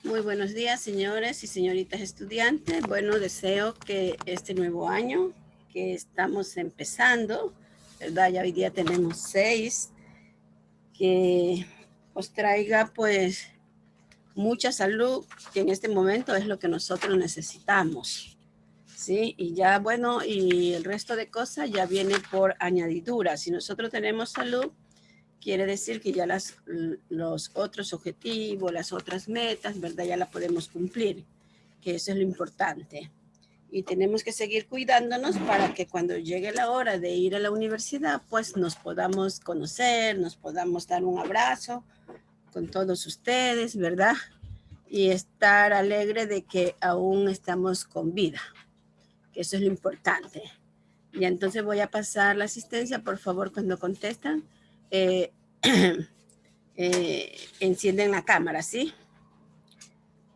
Muy buenos días, señores y señoritas estudiantes. Bueno, deseo que este nuevo año que estamos empezando, ¿verdad? Ya hoy día tenemos 6, que os traiga pues mucha salud, que en este momento es lo que nosotros necesitamos, ¿sí? Y ya, bueno, y el resto de cosas ya viene por añadidura. Si nosotros tenemos salud, quiere decir que ya los otros objetivos, las otras metas, ¿verdad? Ya las podemos cumplir, que eso es lo importante. Y tenemos que seguir cuidándonos para que cuando llegue la hora de ir a la universidad, pues nos podamos conocer, nos podamos dar un abrazo con todos ustedes, ¿verdad? Y estar alegre de que aún estamos con vida, que eso es lo importante. Y entonces voy a pasar la asistencia, por favor, cuando contestan. Encienden la cámara, ¿sí?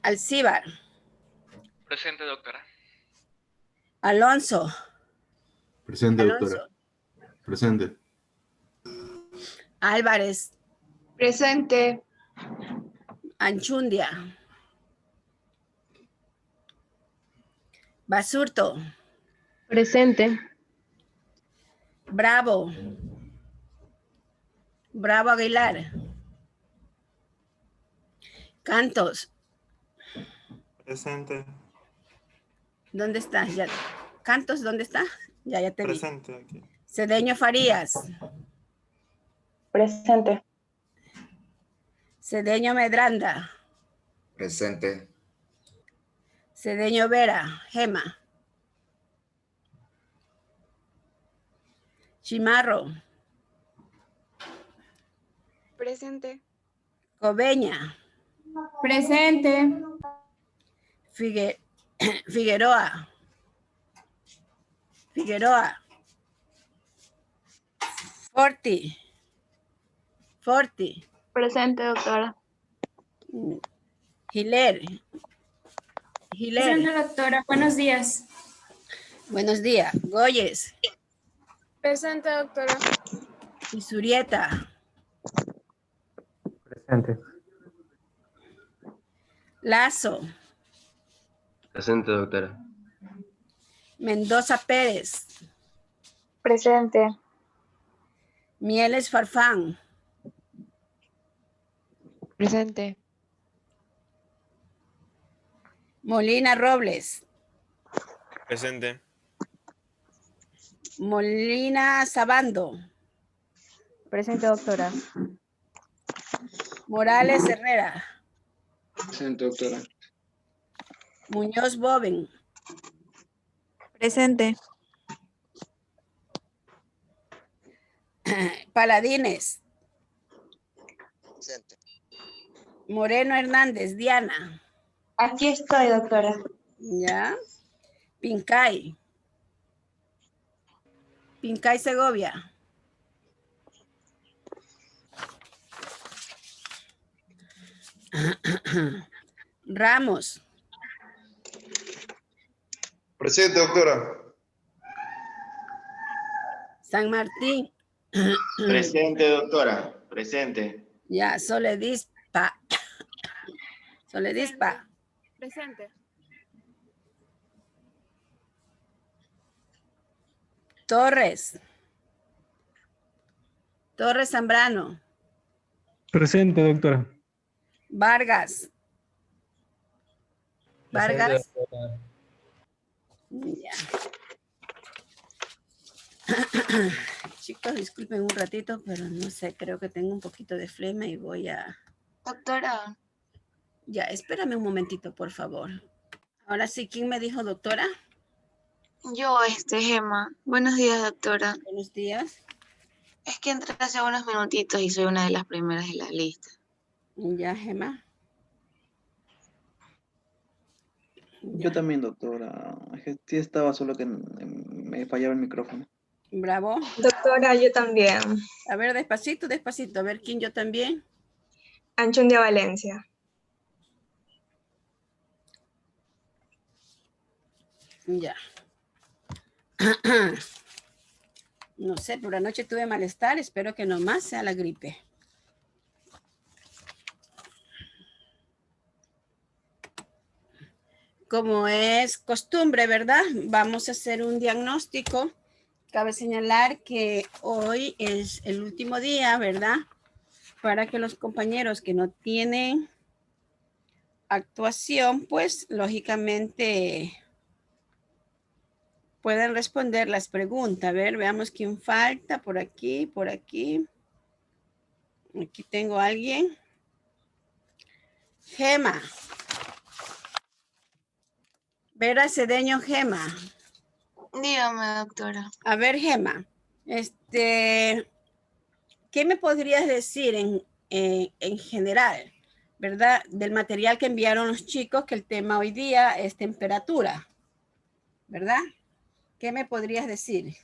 Alcíbar. Presente, doctora. Alonso. Presente, Alonso. doctora. Presente. Álvarez. Presente. Anchundia. Basurto. Presente. Bravo. Bravo Aguilar. Cantos. Presente. ¿Dónde estás? Ya. Cantos, ¿dónde está? Ya te vi. Presente aquí. Cedeño Farías. Presente. Cedeño Medranda. Presente. Cedeño Vera. Gema. Chimarro. Presente. Cobeña. Presente. Figueroa. Figueroa. Forti. Presente, doctora. Giler. Presente, doctora. Buenos días. Buenos días. Goyes. Presente, doctora. Isurieta. Presente. Lazo. Presente, doctora. Mendoza Pérez. Presente. Mieles Farfán. Presente. Molina Robles. Presente. Molina Sabando. Presente, doctora. Morales Herrera. Presente, doctora. Muñoz Boven. Presente. Paladines. Presente. Moreno Hernández. Diana. Aquí estoy, doctora. ¿Ya? Pincay. Pincay Segovia. Ramos. Presente, doctora. San Martín. Presente, doctora. Presente. Ya, Soledispa. Soledispa. Presente. Torres. Torres Zambrano. Presente, doctora. Vargas. Vargas. Presente, doctora. Ya. Chicos, disculpen un ratito, pero no sé, creo que tengo un poquito de flema y voy a... Doctora. Ya, espérame un momentito, por favor. Ahora sí, ¿quién me dijo doctora? Yo, Gema. Buenos días, doctora. Buenos días. Es que entré hace unos minutitos y soy una de las primeras de la lista. Ya, Gema. Yo también, doctora. Es que sí estaba, solo que me fallaba el micrófono. Bravo. Doctora, yo también. A ver, despacito, despacito. A ver, ¿quién yo también? Anchundia Valencia. Ya. No sé, por la noche tuve malestar. Espero que nomás sea la gripe. como es costumbre, ¿verdad? Vamos a hacer un diagnóstico. Cabe señalar que hoy es el último día, ¿verdad? Para que los compañeros que no tienen actuación, pues lógicamente pueden responder las preguntas. A ver, veamos quién falta por aquí, por aquí. Aquí tengo a alguien. Gema. Vera Cedeño Gema. Dígame, doctora. A ver, Gema, ¿qué me podrías decir en general, verdad, del material que enviaron los chicos, que el tema hoy día es temperatura, ¿verdad? ¿Qué me podrías decir?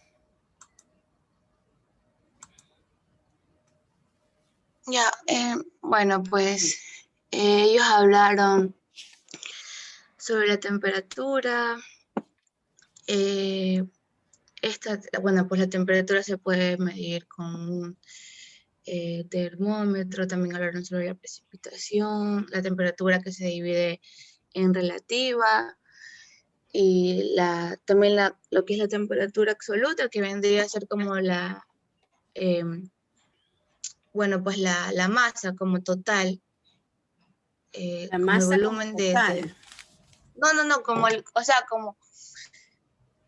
Ya, bueno, pues ellos hablaron sobre la temperatura. Bueno, pues la temperatura se puede medir con un termómetro. También hablaron sobre la precipitación, la temperatura que se divide en relativa, y también lo que es la temperatura absoluta, que vendría a ser como bueno, pues la masa como total, La como el masa volumen como total. No, o sea, como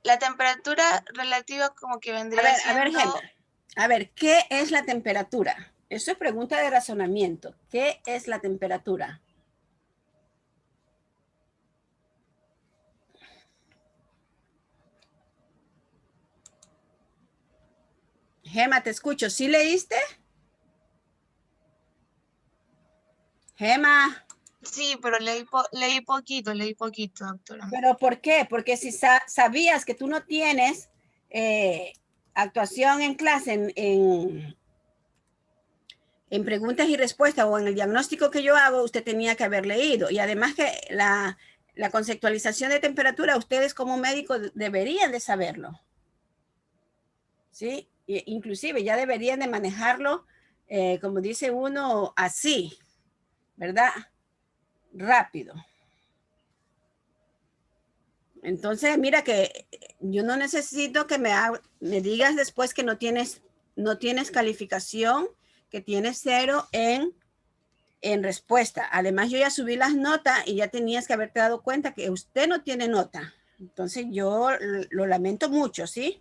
la temperatura relativa como que vendría A ver, siendo... Gema, a ver, ¿qué es la temperatura? Eso es pregunta de razonamiento. ¿Qué es la temperatura? Gema, te escucho. ¿Sí leíste? Gema. Sí, pero leí poquito, doctora. ¿Pero por qué? Porque si sabías que tú no tienes actuación en clase en preguntas y respuestas o en el diagnóstico que yo hago, usted tenía que haber leído. Y además que la conceptualización de temperatura, ustedes como médicos deberían de saberlo. ¿Sí? Inclusive ya deberían de manejarlo, como dice uno, así, ¿verdad? Rápido. Entonces, mira que yo no necesito que me digas después que no tienes calificación, que tienes 0 en respuesta. Además, yo ya subí las notas y ya tenías que haberte dado cuenta que usted no tiene nota. Entonces, yo lo lamento mucho, ¿sí?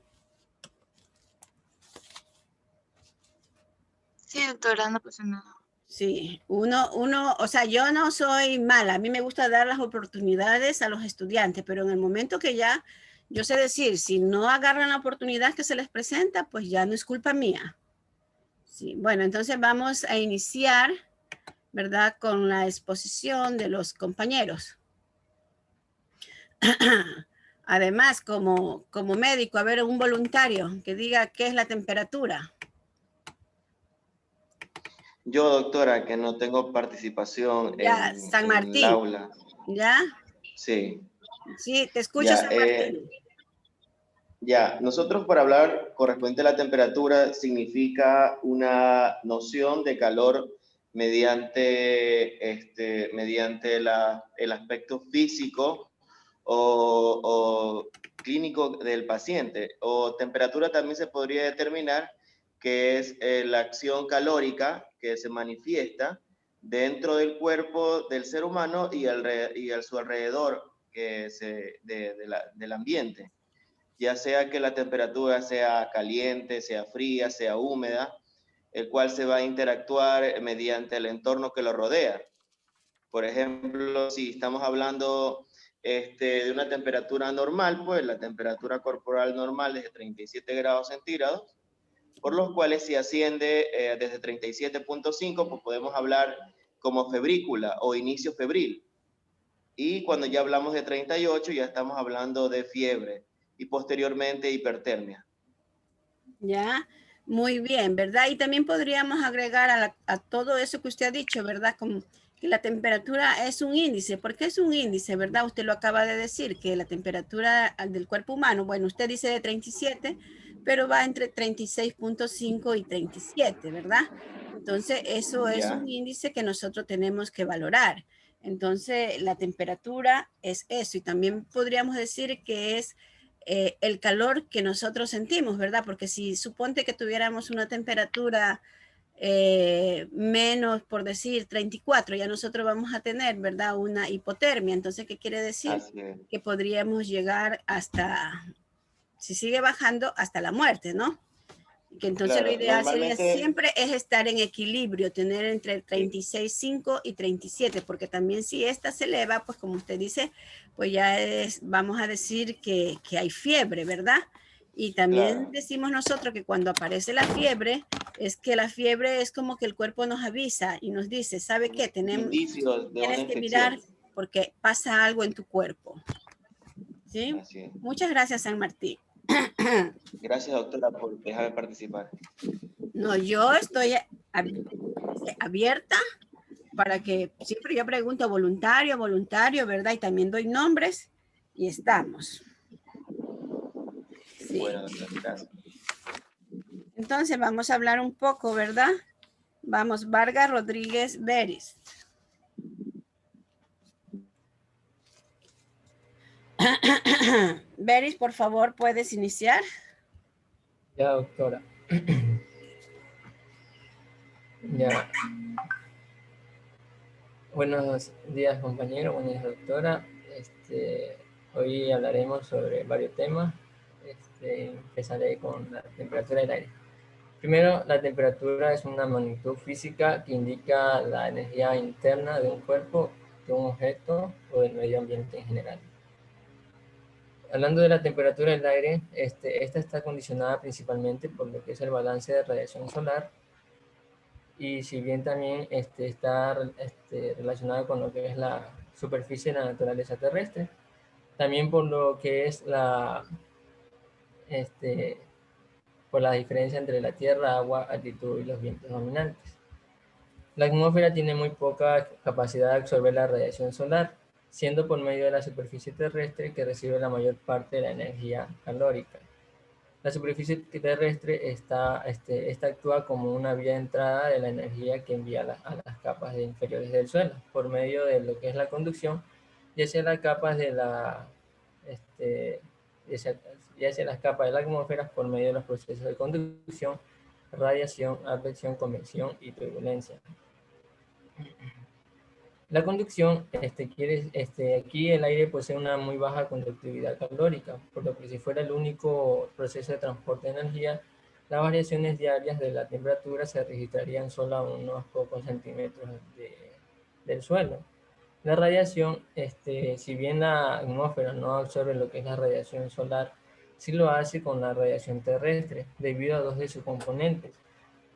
Sí, doctora, no pasa nada. Sí, o sea, yo no soy mala, a mí me gusta dar las oportunidades a los estudiantes, pero en el momento que ya, yo sé decir, si no agarran la oportunidad que se les presenta, pues ya no es culpa mía. Sí, bueno, entonces vamos a iniciar, ¿verdad? Con la exposición de los compañeros. Además, como médico, a ver, un voluntario que diga qué es la temperatura. Yo, doctora, que no tengo participación Ya, en San Martín. el aula. ¿Ya? Sí. Sí, te escucho, Ya, San Martín. Ya, nosotros para hablar correspondiente a la temperatura significa una noción de calor mediante el aspecto físico o clínico del paciente. O temperatura también se podría determinar que es la acción calórica que se manifiesta dentro del cuerpo del ser humano y a su alrededor del ambiente. Ya sea que la temperatura sea caliente, sea fría, sea húmeda, el cual se va a interactuar mediante el entorno que lo rodea. Por ejemplo, si estamos hablando de una temperatura normal, pues la temperatura corporal normal es de 37 grados centígrados, por los cuales si asciende desde 37.5, pues podemos hablar como febrícula o inicio febril. Y cuando ya hablamos de 38, ya estamos hablando de fiebre y posteriormente hipertermia. Ya, muy bien, ¿verdad? Y también podríamos agregar a todo eso que usted ha dicho, ¿verdad? Como que la temperatura es un índice. ¿Por qué es un índice, verdad? Usted lo acaba de decir, que la temperatura del cuerpo humano, bueno, usted dice de 37, pero va entre 36.5 y 37, ¿verdad? Entonces, eso es un índice que nosotros tenemos que valorar. Entonces, la temperatura es eso. Y también podríamos decir que es el calor que nosotros sentimos, ¿verdad? Porque si suponte que tuviéramos una temperatura menos, por decir, 34, ya nosotros vamos a tener, ¿verdad? Una hipotermia. Entonces, ¿qué quiere decir? Así es. Que podríamos llegar hasta, si sigue bajando, hasta la muerte, ¿no? Que entonces Claro, lo ideal sería normalmente- siempre es estar en equilibrio, tener entre 36,5 y 37, porque también si esta se eleva, pues como usted dice, pues ya es, vamos a decir que hay fiebre, ¿verdad? Y también Claro. decimos nosotros que cuando aparece la fiebre, es que la fiebre es como que el cuerpo nos avisa y nos dice, ¿sabe qué? Indicios de una Tienes que infección. mirar porque pasa algo en tu cuerpo. ¿Sí? Así es. Muchas gracias, San Martín. Gracias, doctora, por dejarme participar. No, yo estoy abierta para que siempre yo pregunto voluntario, ¿verdad? Y también doy nombres y estamos. Sí. Bueno, doctora, gracias. Entonces vamos a hablar un poco, ¿verdad? Vamos, Vargas Rodríguez Beris. Beris, por favor, ¿puedes iniciar? Ya, doctora. Ya. Buenos días, compañero. Buenos días, doctora. Hoy hablaremos sobre varios temas. Empezaré con la temperatura del aire. Primero, la temperatura es una magnitud física que indica la energía interna de un cuerpo, de un objeto o del medio ambiente en general. Hablando de la temperatura del aire, esta está condicionada principalmente por lo que es el balance de radiación solar, y si bien también está relacionado con lo que es la superficie de la naturaleza terrestre, también por lo que es por la diferencia entre la tierra, agua, altitud y los vientos dominantes. La atmósfera tiene muy poca capacidad de absorber la radiación solar, siendo por medio de la superficie terrestre que recibe la mayor parte de la energía calórica. La superficie terrestre esta actúa como una vía de entrada de la energía que envía a las capas inferiores del suelo, por medio de lo que es la conducción, y hacia las capas de la atmósfera por medio de los procesos de conducción, radiación, advección, convección y turbulencia. La conducción aquí el aire posee una muy baja conductividad calórica, por lo que si fuera el único proceso de transporte de energía, las variaciones diarias de la temperatura se registrarían solo a unos pocos centímetros del suelo. La radiación, si bien la atmósfera no absorbe lo que es la radiación solar, sí lo hace con la radiación terrestre, debido a dos de sus componentes,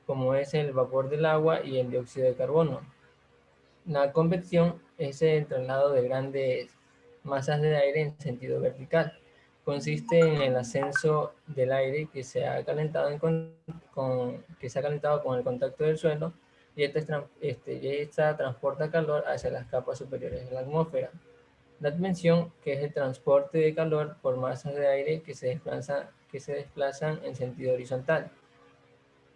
como es el vapor del agua y el dióxido de carbono. La convección es el traslado de grandes masas de aire en sentido vertical. Consiste en el ascenso del aire que se ha calentado con el contacto del suelo, y esta transporta calor hacia las capas superiores de la atmósfera. La advención, que es el transporte de calor por masas de aire que se desplazan en sentido horizontal.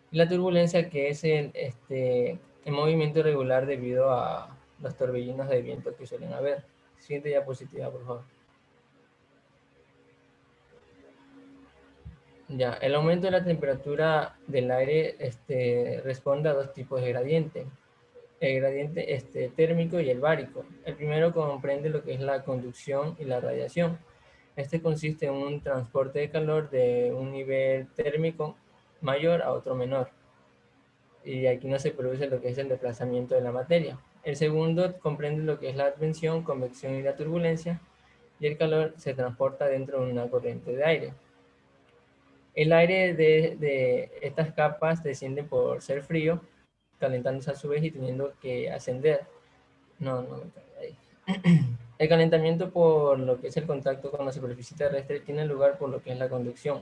Y la turbulencia, que es el movimiento irregular debido a los torbellinos de viento que suelen haber. Siguiente diapositiva, por favor. Ya, el aumento de la temperatura del aire responde a dos tipos de gradiente. El gradiente térmico y el bárico. El primero comprende lo que es la conducción y la radiación. Consiste en un transporte de calor de un nivel térmico mayor a otro menor, y aquí no se produce lo que es el desplazamiento de la materia. El segundo comprende lo que es la advención, convección y la turbulencia, y el calor se transporta dentro de una corriente de aire. El aire de estas capas desciende por ser frío, calentándose a su vez y teniendo que ascender. El calentamiento por lo que es el contacto con la superficie terrestre tiene lugar por lo que es la conducción.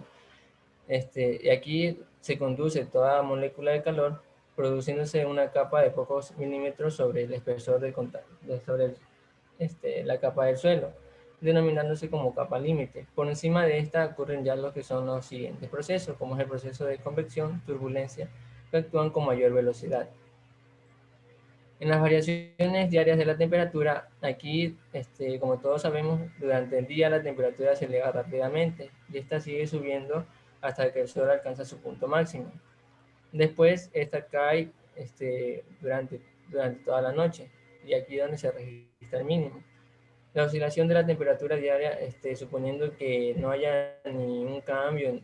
Y aquí se conduce toda molécula de calor, produciéndose una capa de pocos milímetros sobre el espesor de la capa del suelo, denominándose como capa límite. Por encima de esta ocurren ya lo que son los siguientes procesos, como es el proceso de convección, turbulencia, que actúan con mayor velocidad. En las variaciones diarias de la temperatura, aquí, como todos sabemos, durante el día la temperatura se eleva rápidamente y esta sigue subiendo hasta que el sol alcanza su punto máximo. Después, esta cae durante toda la noche y aquí es donde se registra el mínimo. La oscilación de la temperatura diaria, suponiendo que no haya ningún cambio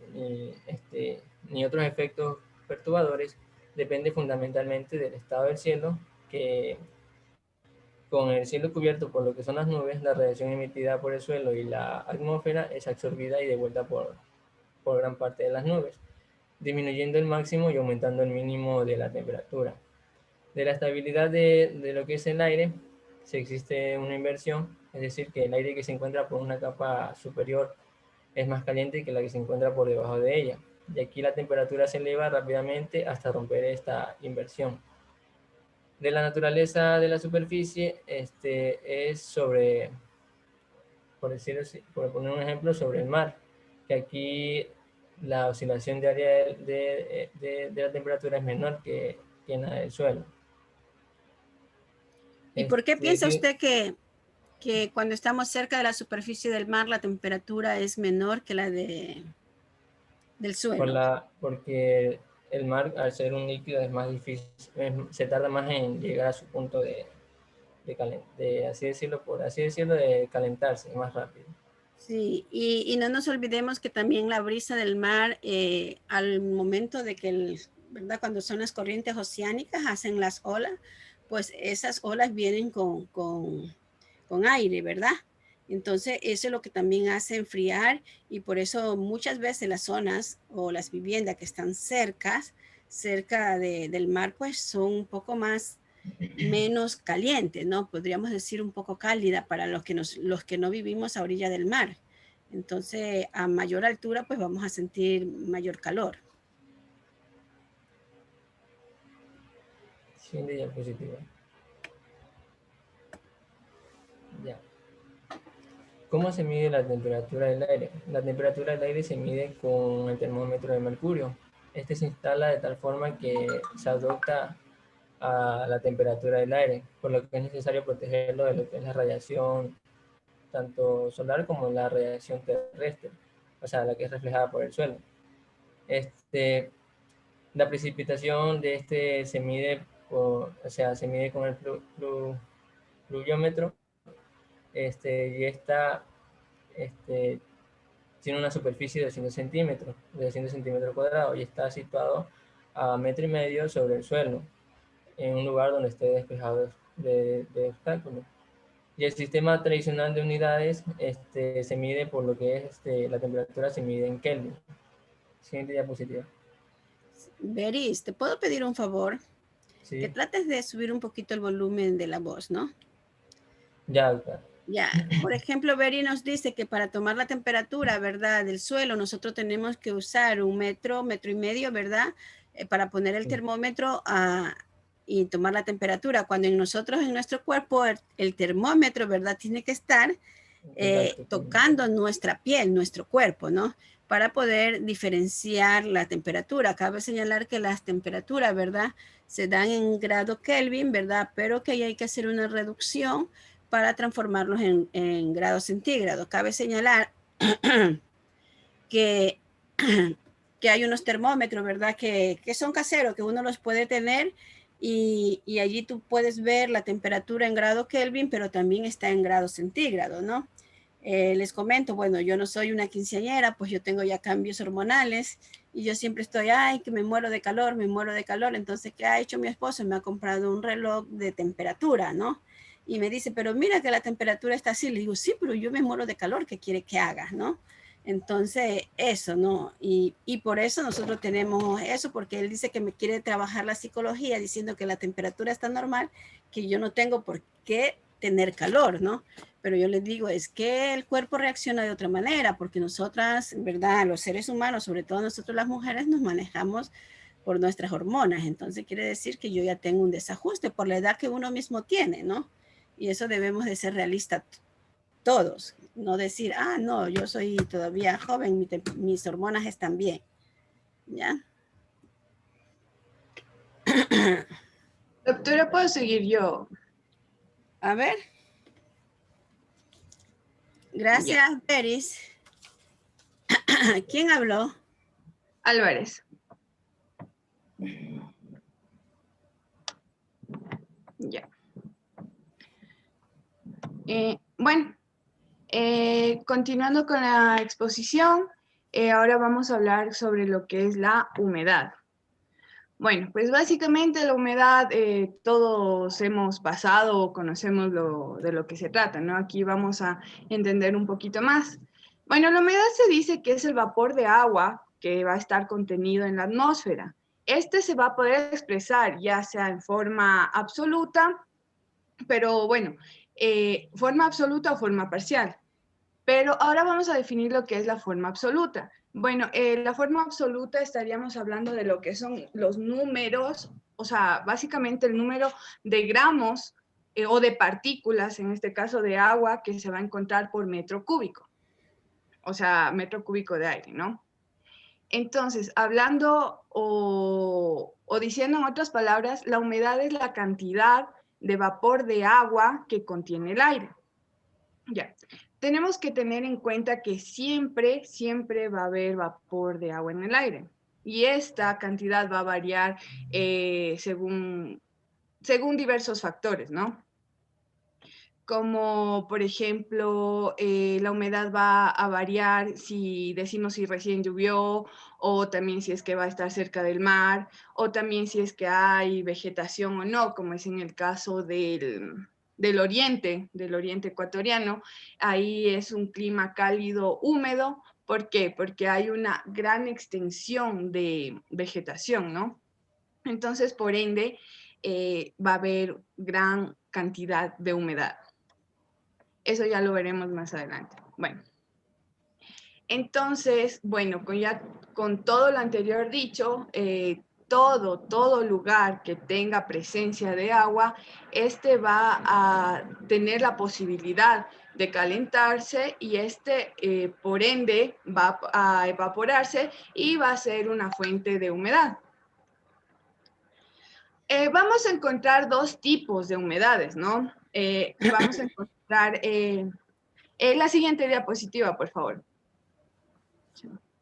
ni otros efectos perturbadores, depende fundamentalmente del estado del cielo, que con el cielo cubierto por lo que son las nubes, la radiación emitida por el suelo y la atmósfera es absorbida y devuelta por gran parte de las nubes, disminuyendo el máximo y aumentando el mínimo de la temperatura. De la estabilidad de lo que es el aire, si existe una inversión, es decir, que el aire que se encuentra por una capa superior es más caliente que la que se encuentra por debajo de ella. Y aquí la temperatura se eleva rápidamente hasta romper esta inversión. De la naturaleza de la superficie, es sobre, por poner un ejemplo, sobre el mar, que aquí la oscilación diaria de la temperatura es menor que en la del suelo. ¿Y por qué piensa usted que cuando estamos cerca de la superficie del mar la temperatura es menor que la del suelo? Porque el mar, al ser un líquido, es más difícil, se tarda más en llegar a su punto de calentarse más rápido. Sí, y no nos olvidemos que también la brisa del mar, al momento de que, ¿verdad? Cuando son las corrientes oceánicas, hacen las olas, pues esas olas vienen con aire, ¿verdad? Entonces, eso es lo que también hace enfriar y por eso muchas veces las zonas o las viviendas que están cerca del mar, pues son un poco menos calientes, ¿no? Podríamos decir un poco cálida para los que no vivimos a orilla del mar. Entonces, a mayor altura, pues vamos a sentir mayor calor. Siguiente diapositiva. Ya. ¿Cómo se mide la temperatura del aire? La temperatura del aire se mide con el termómetro de mercurio. Este se instala de tal forma que se adopta a la temperatura del aire, por lo que es necesario protegerlo de lo que es la radiación, tanto solar como la radiación terrestre, o sea, la que es reflejada por el suelo. La precipitación de se mide se mide con el pluviómetro, y esta tiene una superficie de 200 centímetros cuadrados y está situado a 1,5 metros sobre el suelo, en un lugar donde esté despejado de obstáculos. Y el sistema tradicional de unidades se mide por lo que es la temperatura, se mide en Kelvin. Siguiente diapositiva. Beris, ¿te puedo pedir un favor? Sí. Que trates de subir un poquito el volumen de la voz, ¿no? Ya, doctora. Ya, por ejemplo, Beri nos dice que para tomar la temperatura, ¿verdad?, del suelo, nosotros tenemos que usar 1 metro, 1,5 metros, ¿verdad?, para poner el termómetro y tomar la temperatura. Cuando en nuestro cuerpo, el termómetro, ¿verdad?, tiene que estar tocando nuestra piel, nuestro cuerpo, ¿no?, para poder diferenciar la temperatura. Cabe señalar que las temperaturas, ¿verdad?, se dan en grado Kelvin, ¿verdad?, pero que ahí hay que hacer una reducción para transformarlos en grados centígrados. Cabe señalar que hay unos termómetros, ¿verdad?, que son caseros, que uno los puede tener y allí tú puedes ver la temperatura en grado Kelvin, pero también está en grados centígrados, ¿no? Les comento, bueno, yo no soy una quinceañera, pues yo tengo ya cambios hormonales y yo siempre estoy, ay, que me muero de calor. Entonces, ¿qué ha hecho mi esposo? Me ha comprado un reloj de temperatura, ¿no? Y me dice, pero mira que la temperatura está así. Le digo, sí, pero yo me muero de calor, ¿qué quiere que haga, no? Entonces, eso, ¿no? Y por eso nosotros tenemos eso, porque él dice que me quiere trabajar la psicología diciendo que la temperatura está normal, que yo no tengo por qué tener calor, ¿no? Pero yo les digo, es que el cuerpo reacciona de otra manera, porque nosotras, ¿verdad?, los seres humanos, sobre todo nosotros las mujeres, nos manejamos por nuestras hormonas. Entonces quiere decir que yo ya tengo un desajuste por la edad que uno mismo tiene, ¿no? Y eso debemos de ser realistas todos, no decir, ah, no, yo soy todavía joven, mis hormonas están bien, ¿ya? Doctora, ¿puedo seguir yo? A ver. Gracias, Beris. ¿Quién habló? Álvarez. Ya. Bueno, continuando con la exposición, ahora vamos a hablar sobre lo que es la humedad. Bueno, pues básicamente la humedad, todos hemos pasado o conocemos de lo que se trata, ¿no? Aquí vamos a entender un poquito más. Bueno, la humedad se dice que es el vapor de agua que va a estar contenido en la atmósfera. Este se va a poder expresar ya sea en forma absoluta, pero bueno, forma absoluta o forma parcial. Pero ahora vamos a definir lo que es la forma absoluta. Bueno, la forma absoluta estaríamos hablando de lo que son los números, o sea, básicamente el número de gramos o de partículas, en este caso de agua, que se va a encontrar por metro cúbico. O sea, metro cúbico de aire, ¿no? Entonces, hablando o diciendo en otras palabras, la humedad es la cantidad de vapor de agua que contiene el aire. Ya. Tenemos que tener en cuenta que siempre va a haber vapor de agua en el aire. Y esta cantidad va a variar según diversos factores, ¿no? Como, por ejemplo, la humedad va a variar si decimos si recién llovió, o también si es que va a estar cerca del mar, o también si es que hay vegetación o no, como es en el caso del oriente ecuatoriano. Ahí es un clima cálido, húmedo. ¿Por qué? Porque hay una gran extensión de vegetación, ¿no? Entonces, por ende, va a haber gran cantidad de humedad. Eso ya lo veremos más adelante. Bueno, entonces, bueno, con todo lo anterior dicho, todo lugar que tenga presencia de agua, este va a tener la posibilidad de calentarse y por ende, va a evaporarse y va a ser una fuente de humedad. Vamos a encontrar dos tipos de humedades, ¿no? Vamos a encontrar... la siguiente diapositiva, por favor.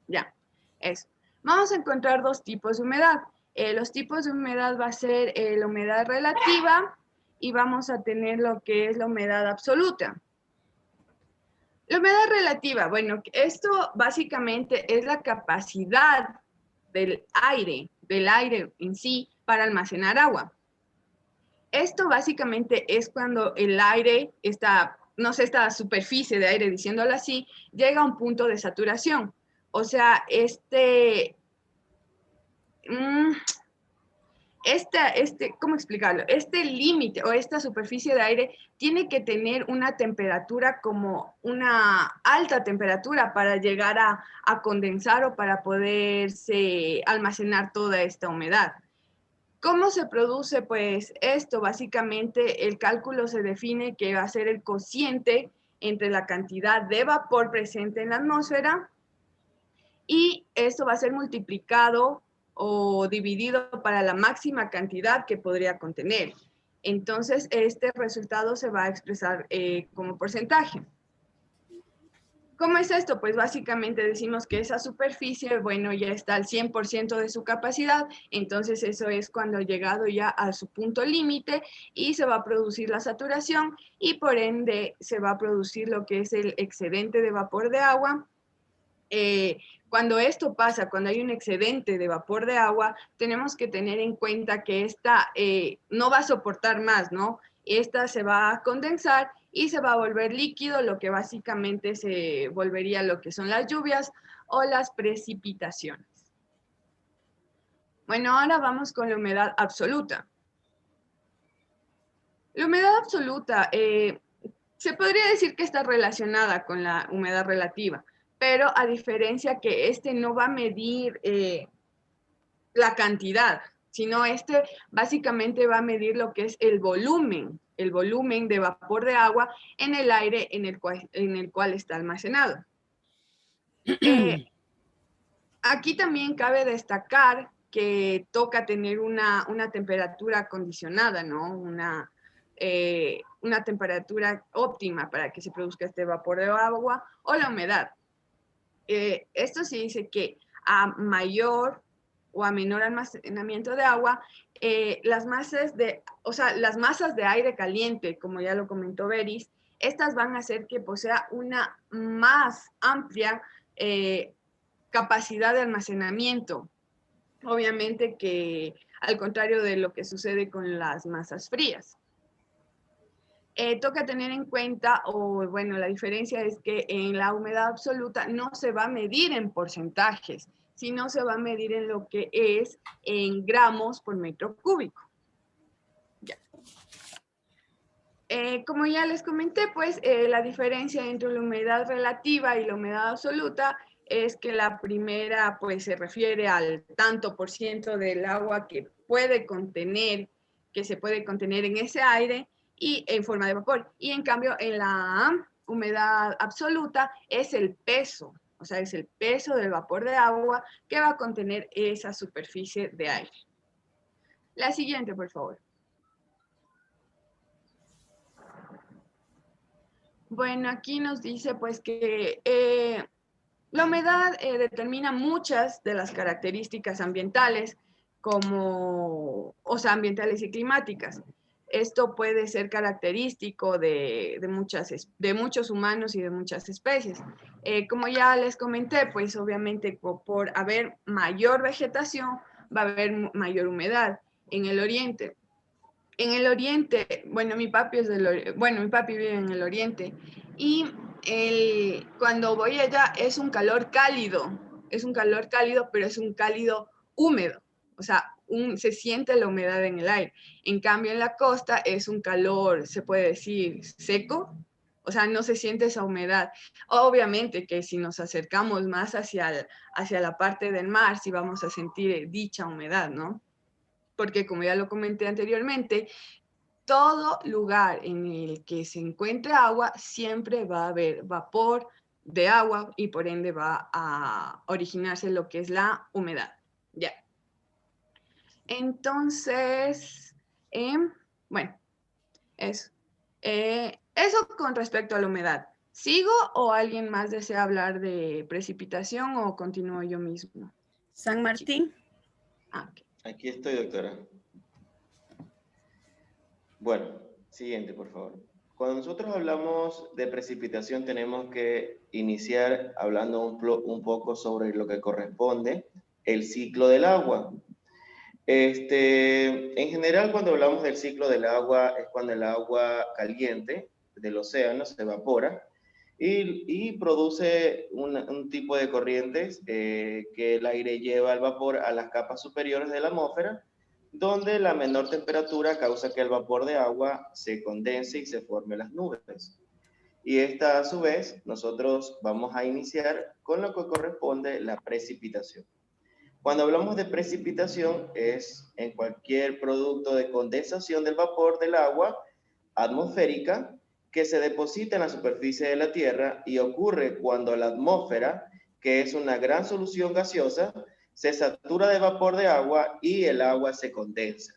Ya, eso. Vamos a encontrar dos tipos de humedad. Los tipos de humedad va a ser la humedad relativa y vamos a tener lo que es la humedad absoluta. La humedad relativa, bueno, esto básicamente es la capacidad del aire en sí para almacenar agua. Esto básicamente es cuando el aire está, no sé, esta superficie de aire, diciéndolo así, llega a un punto de saturación. O sea, ¿cómo explicarlo? Este límite o esta superficie de aire tiene que tener una temperatura como una alta temperatura para llegar a condensar o para poderse almacenar toda esta humedad. ¿Cómo se produce? Pues esto, básicamente, el cálculo se define que va a ser el cociente entre la cantidad de vapor presente en la atmósfera y esto va a ser multiplicado o dividido para la máxima cantidad que podría contener. Entonces, este resultado se va a expresar como porcentaje. ¿Cómo es esto? Pues básicamente decimos que esa superficie, bueno, ya está al 100% de su capacidad, entonces eso es cuando ha llegado ya a su punto límite y se va a producir la saturación y por ende se va a producir lo que es el excedente de vapor de agua. Cuando esto pasa, cuando hay un excedente de vapor de agua, tenemos que tener en cuenta que esta no va a soportar más, ¿no? Esta se va a condensar y se va a volver líquido, lo que básicamente se volvería lo que son las lluvias o las precipitaciones. Bueno, ahora vamos con la humedad absoluta. La humedad absoluta se podría decir que está relacionada con la humedad relativa, pero a diferencia que no va a medir la cantidad, sino básicamente va a medir lo que es el volumen de vapor de agua en el aire en el cual está almacenado. Aquí también cabe destacar que toca tener una temperatura acondicionada, ¿no? Una temperatura óptima para que se produzca este vapor de agua o la humedad. Esto sí dice que a mayor o a menor almacenamiento de agua, las masas de aire caliente, como ya lo comentó Beris, estas van a hacer que posea una más amplia capacidad de almacenamiento. Obviamente que al contrario de lo que sucede con las masas frías. Toca tener en cuenta, la diferencia es que en la humedad absoluta no se va a medir en porcentajes, sino se va a medir en lo que es en gramos por metro cúbico. Ya. Como ya les comenté, pues la diferencia entre la humedad relativa y la humedad absoluta es que la primera pues se refiere al tanto por ciento del agua que se puede contener en ese aire y en forma de vapor. Y en cambio en la humedad absoluta es el peso, o sea, es el peso del vapor de agua que va a contener esa superficie de aire. La siguiente, por favor. Bueno, aquí nos dice pues que la humedad determina muchas de las características ambientales, ambientales y climáticas. Esto puede ser característico de muchos humanos y de muchas especies. Como ya les comenté, pues obviamente por haber mayor vegetación, va a haber mayor humedad en el oriente. En el oriente, mi papi vive en el oriente y cuando voy allá es un calor cálido, pero es un cálido húmedo, o sea, se siente la humedad en el aire. En cambio en la costa es un calor, se puede decir, seco, o sea, no se siente esa humedad. Obviamente que si nos acercamos más hacia la parte del mar, sí vamos a sentir dicha humedad, ¿no? Porque como ya lo comenté anteriormente, todo lugar en el que se encuentre agua siempre va a haber vapor de agua y por ende va a originarse lo que es la humedad. Ya. Entonces, eso. Eso con respecto a la humedad. ¿Sigo o alguien más desea hablar de precipitación o continúo yo mismo? San Martín. Okay. Aquí estoy, doctora. Bueno, siguiente, por favor. Cuando nosotros hablamos de precipitación, tenemos que iniciar hablando un poco sobre lo que corresponde el ciclo del agua. En general, cuando hablamos del ciclo del agua, es cuando el agua caliente del océano se evapora y produce un tipo de corrientes que el aire lleva el vapor a las capas superiores de la atmósfera, donde la menor temperatura causa que el vapor de agua se condense y se formen las nubes. Y esta, a su vez, nosotros vamos a iniciar con lo que corresponde la precipitación. Cuando hablamos de precipitación, es en cualquier producto de condensación del vapor del agua atmosférica que se deposita en la superficie de la Tierra y ocurre cuando la atmósfera, que es una gran solución gaseosa, se satura de vapor de agua y el agua se condensa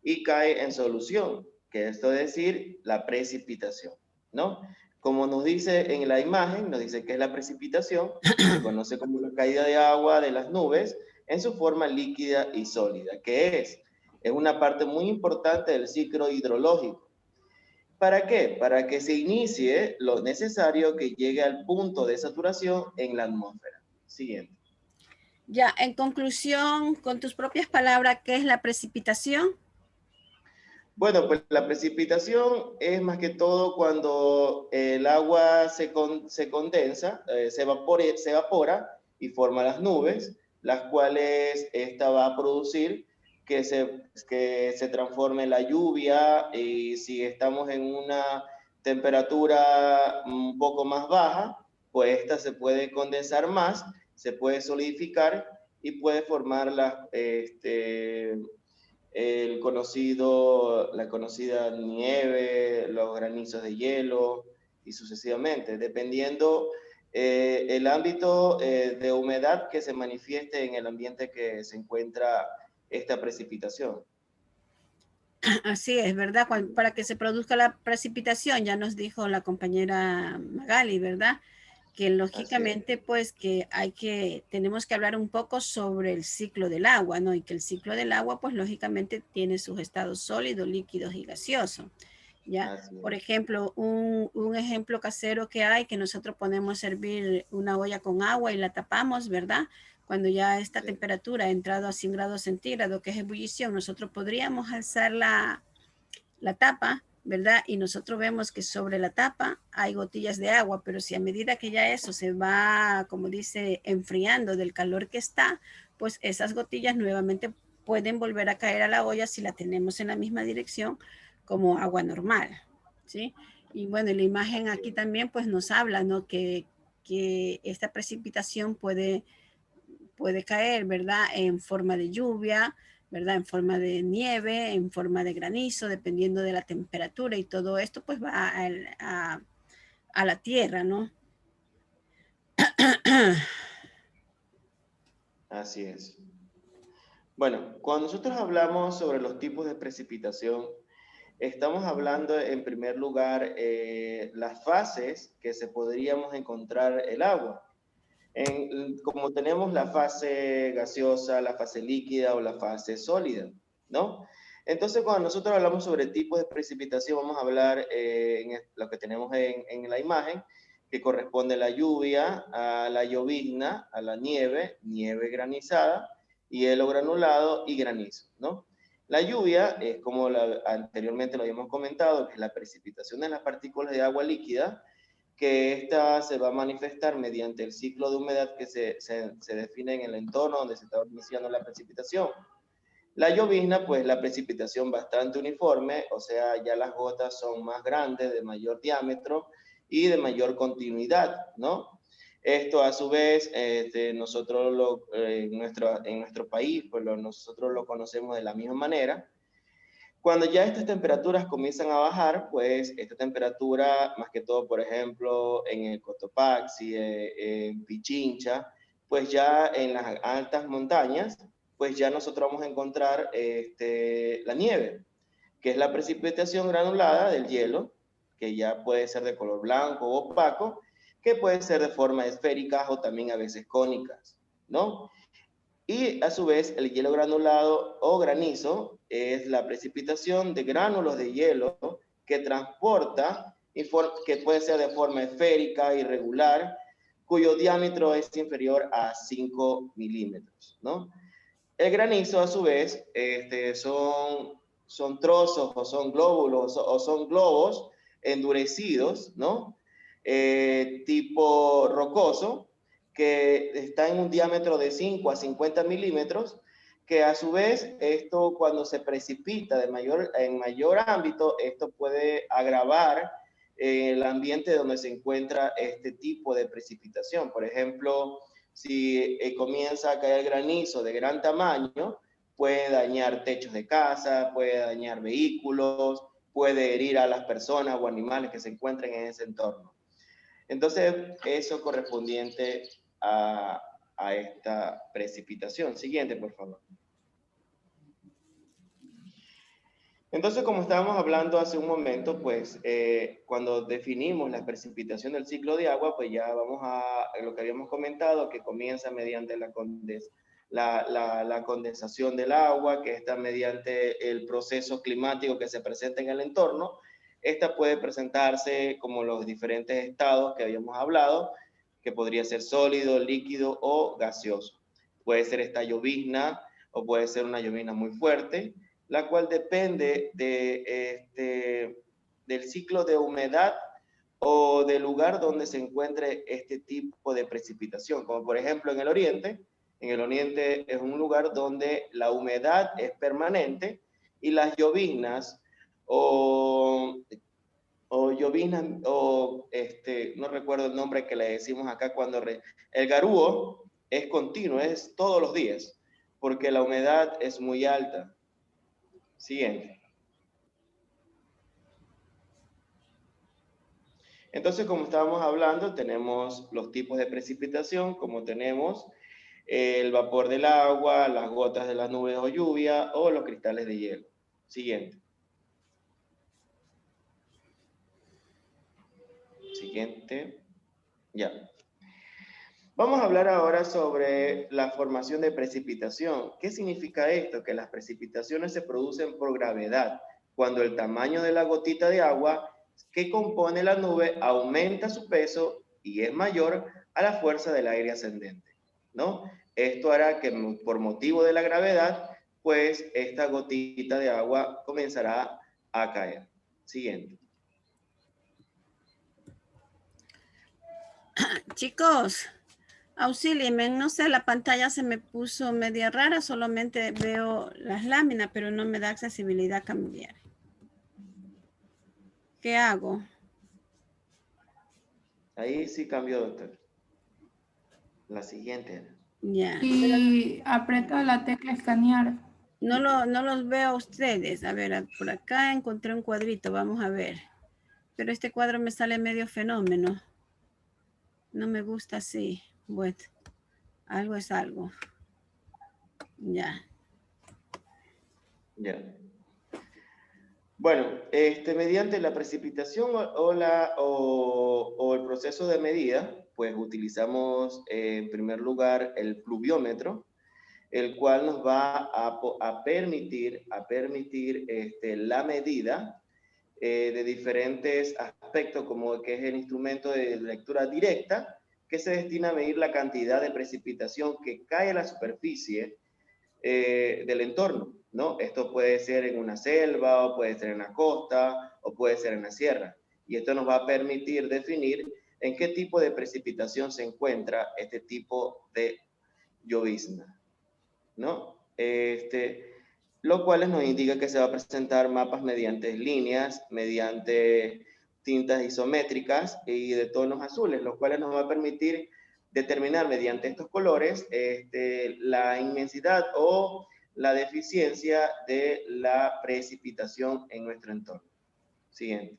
y cae en solución, que esto es decir, la precipitación, ¿no? Como nos dice en la imagen, nos dice que es la precipitación, se conoce como la caída de agua de las nubes en su forma líquida y sólida, que es una parte muy importante del ciclo hidrológico. ¿Para qué? Para que se inicie lo necesario que llegue al punto de saturación en la atmósfera. Siguiente. Ya, en conclusión, con tus propias palabras, ¿qué es la precipitación? Bueno, pues la precipitación es más que todo cuando el agua se condensa, se evapora y forma las nubes, las cuales esta va a producir que se transforme en la lluvia, y si estamos en una temperatura un poco más baja, pues esta se puede condensar más, se puede solidificar y puede formar la conocida nieve, los granizos de hielo y sucesivamente, dependiendo el ámbito de humedad que se manifieste en el ambiente que se encuentra esta precipitación. Así es, ¿verdad? Para que se produzca la precipitación, ya nos dijo la compañera Magali, ¿verdad? Que lógicamente, pues tenemos que hablar un poco sobre el ciclo del agua, ¿no? Y que el ciclo del agua, pues lógicamente tiene sus estados sólidos, líquidos y gaseosos, ¿ya? Por ejemplo, un ejemplo casero que hay, que nosotros ponemos a hervir una olla con agua y la tapamos, ¿verdad? Cuando ya esta temperatura ha entrado a 100 grados centígrados, que es ebullición, nosotros podríamos alzar la tapa, ¿verdad? Y nosotros vemos que sobre la tapa hay gotillas de agua, pero si a medida que ya eso se va, como dice, enfriando del calor que está, pues esas gotillas nuevamente pueden volver a caer a la olla si la tenemos en la misma dirección como agua normal, ¿sí? Y bueno, la imagen aquí también pues nos habla, ¿no? Que esta precipitación puede caer, ¿verdad? En forma de lluvia, ¿verdad? En forma de nieve, en forma de granizo, dependiendo de la temperatura y todo esto pues va a la tierra, ¿no? Así es. Bueno, cuando nosotros hablamos sobre los tipos de precipitación, estamos hablando en primer lugar las fases que se podríamos encontrar el agua. Como tenemos la fase gaseosa, la fase líquida o la fase sólida, ¿no? Entonces, cuando nosotros hablamos sobre tipos de precipitación, vamos a hablar en lo que tenemos en la imagen, que corresponde a la lluvia, a la llovizna, a la nieve, nieve granizada, hielo granulado y granizo, ¿no? La lluvia es como anteriormente lo habíamos comentado, que es la precipitación de las partículas de agua líquida, que esta se va a manifestar mediante el ciclo de humedad que se define en el entorno donde se está iniciando la precipitación. La llovizna, pues la precipitación bastante uniforme, o sea, ya las gotas son más grandes, de mayor diámetro y de mayor continuidad, ¿no? Esto a su vez, nosotros en nuestro país, pues nosotros lo conocemos de la misma manera. Cuando ya estas temperaturas comienzan a bajar, pues esta temperatura, más que todo, por ejemplo, en el Cotopaxi, en Pichincha, pues ya en las altas montañas, pues ya nosotros vamos a encontrar la nieve, que es la precipitación granulada del hielo, que ya puede ser de color blanco o opaco, que puede ser de forma esférica o también a veces cónicas, ¿no? Y a su vez el hielo granulado o granizo es la precipitación de gránulos de hielo que transporta, que puede ser de forma esférica, irregular, cuyo diámetro es inferior a 5 milímetros, ¿no? El granizo a su vez son trozos o son glóbulos o son globos endurecidos, ¿no? Tipo rocoso, que está en un diámetro de 5 a 50 milímetros, que a su vez esto cuando se precipita en mayor ámbito, esto puede agravar el ambiente donde se encuentra este tipo de precipitación. Por ejemplo, si comienza a caer granizo de gran tamaño, puede dañar techos de casa, puede dañar vehículos, puede herir a las personas o animales que se encuentren en ese entorno. Entonces, eso correspondiente a esta precipitación. Siguiente, por favor. Entonces, como estábamos hablando hace un momento, pues cuando definimos la precipitación del ciclo de agua, pues ya vamos a lo que habíamos comentado, que comienza mediante la condensación del agua, que está mediante el proceso climático que se presenta en el entorno. Esta puede presentarse como los diferentes estados que habíamos hablado, que podría ser sólido, líquido o gaseoso. Puede ser esta llovizna o puede ser una llovizna muy fuerte, la cual depende del ciclo de humedad o del lugar donde se encuentre este tipo de precipitación. Como por ejemplo en el oriente es un lugar donde la humedad es permanente y las lloviznas o lloviznas, no recuerdo el nombre que le decimos acá cuando el garúo es continuo, es todos los días, porque la humedad es muy alta. Siguiente. Entonces, como estábamos hablando, tenemos los tipos de precipitación, como tenemos el vapor del agua, las gotas de las nubes o lluvia, o los cristales de hielo. Siguiente. Siguiente. Ya. Vamos a hablar ahora sobre la formación de precipitación. ¿Qué significa esto? Que las precipitaciones se producen por gravedad, cuando el tamaño de la gotita de agua que compone la nube aumenta su peso y es mayor a la fuerza del aire ascendente, ¿no? Esto hará que por motivo de la gravedad, pues esta gotita de agua comenzará a caer. Siguiente. Chicos, auxílienme, no sé, la pantalla se me puso media rara, solamente veo las láminas, pero no me da accesibilidad a cambiar. ¿Qué hago? Ahí sí cambió, doctor. La siguiente. Ya. Y aprieta la tecla escanear. No los veo a ustedes. A ver, por acá encontré un cuadrito, vamos a ver. Pero este cuadro me sale medio fenómeno. No me gusta así. Bueno, algo es algo. Ya. Ya. Bueno, mediante la precipitación o el proceso de medida, pues utilizamos en primer lugar el pluviómetro, el cual nos va a permitir la medida de diferentes aspectos, como que es el instrumento de lectura directa, que se destina a medir la cantidad de precipitación que cae a la superficie del entorno, ¿no? Esto puede ser en una selva, o puede ser en la costa, o puede ser en la sierra. Y esto nos va a permitir definir en qué tipo de precipitación se encuentra este tipo de llovizna, ¿no? Lo cual nos indica que se va a presentar mapas mediante líneas, mediante tintas isométricas y de tonos azules, lo cual nos va a permitir determinar mediante estos colores la inmensidad o la deficiencia de la precipitación en nuestro entorno. Siguiente.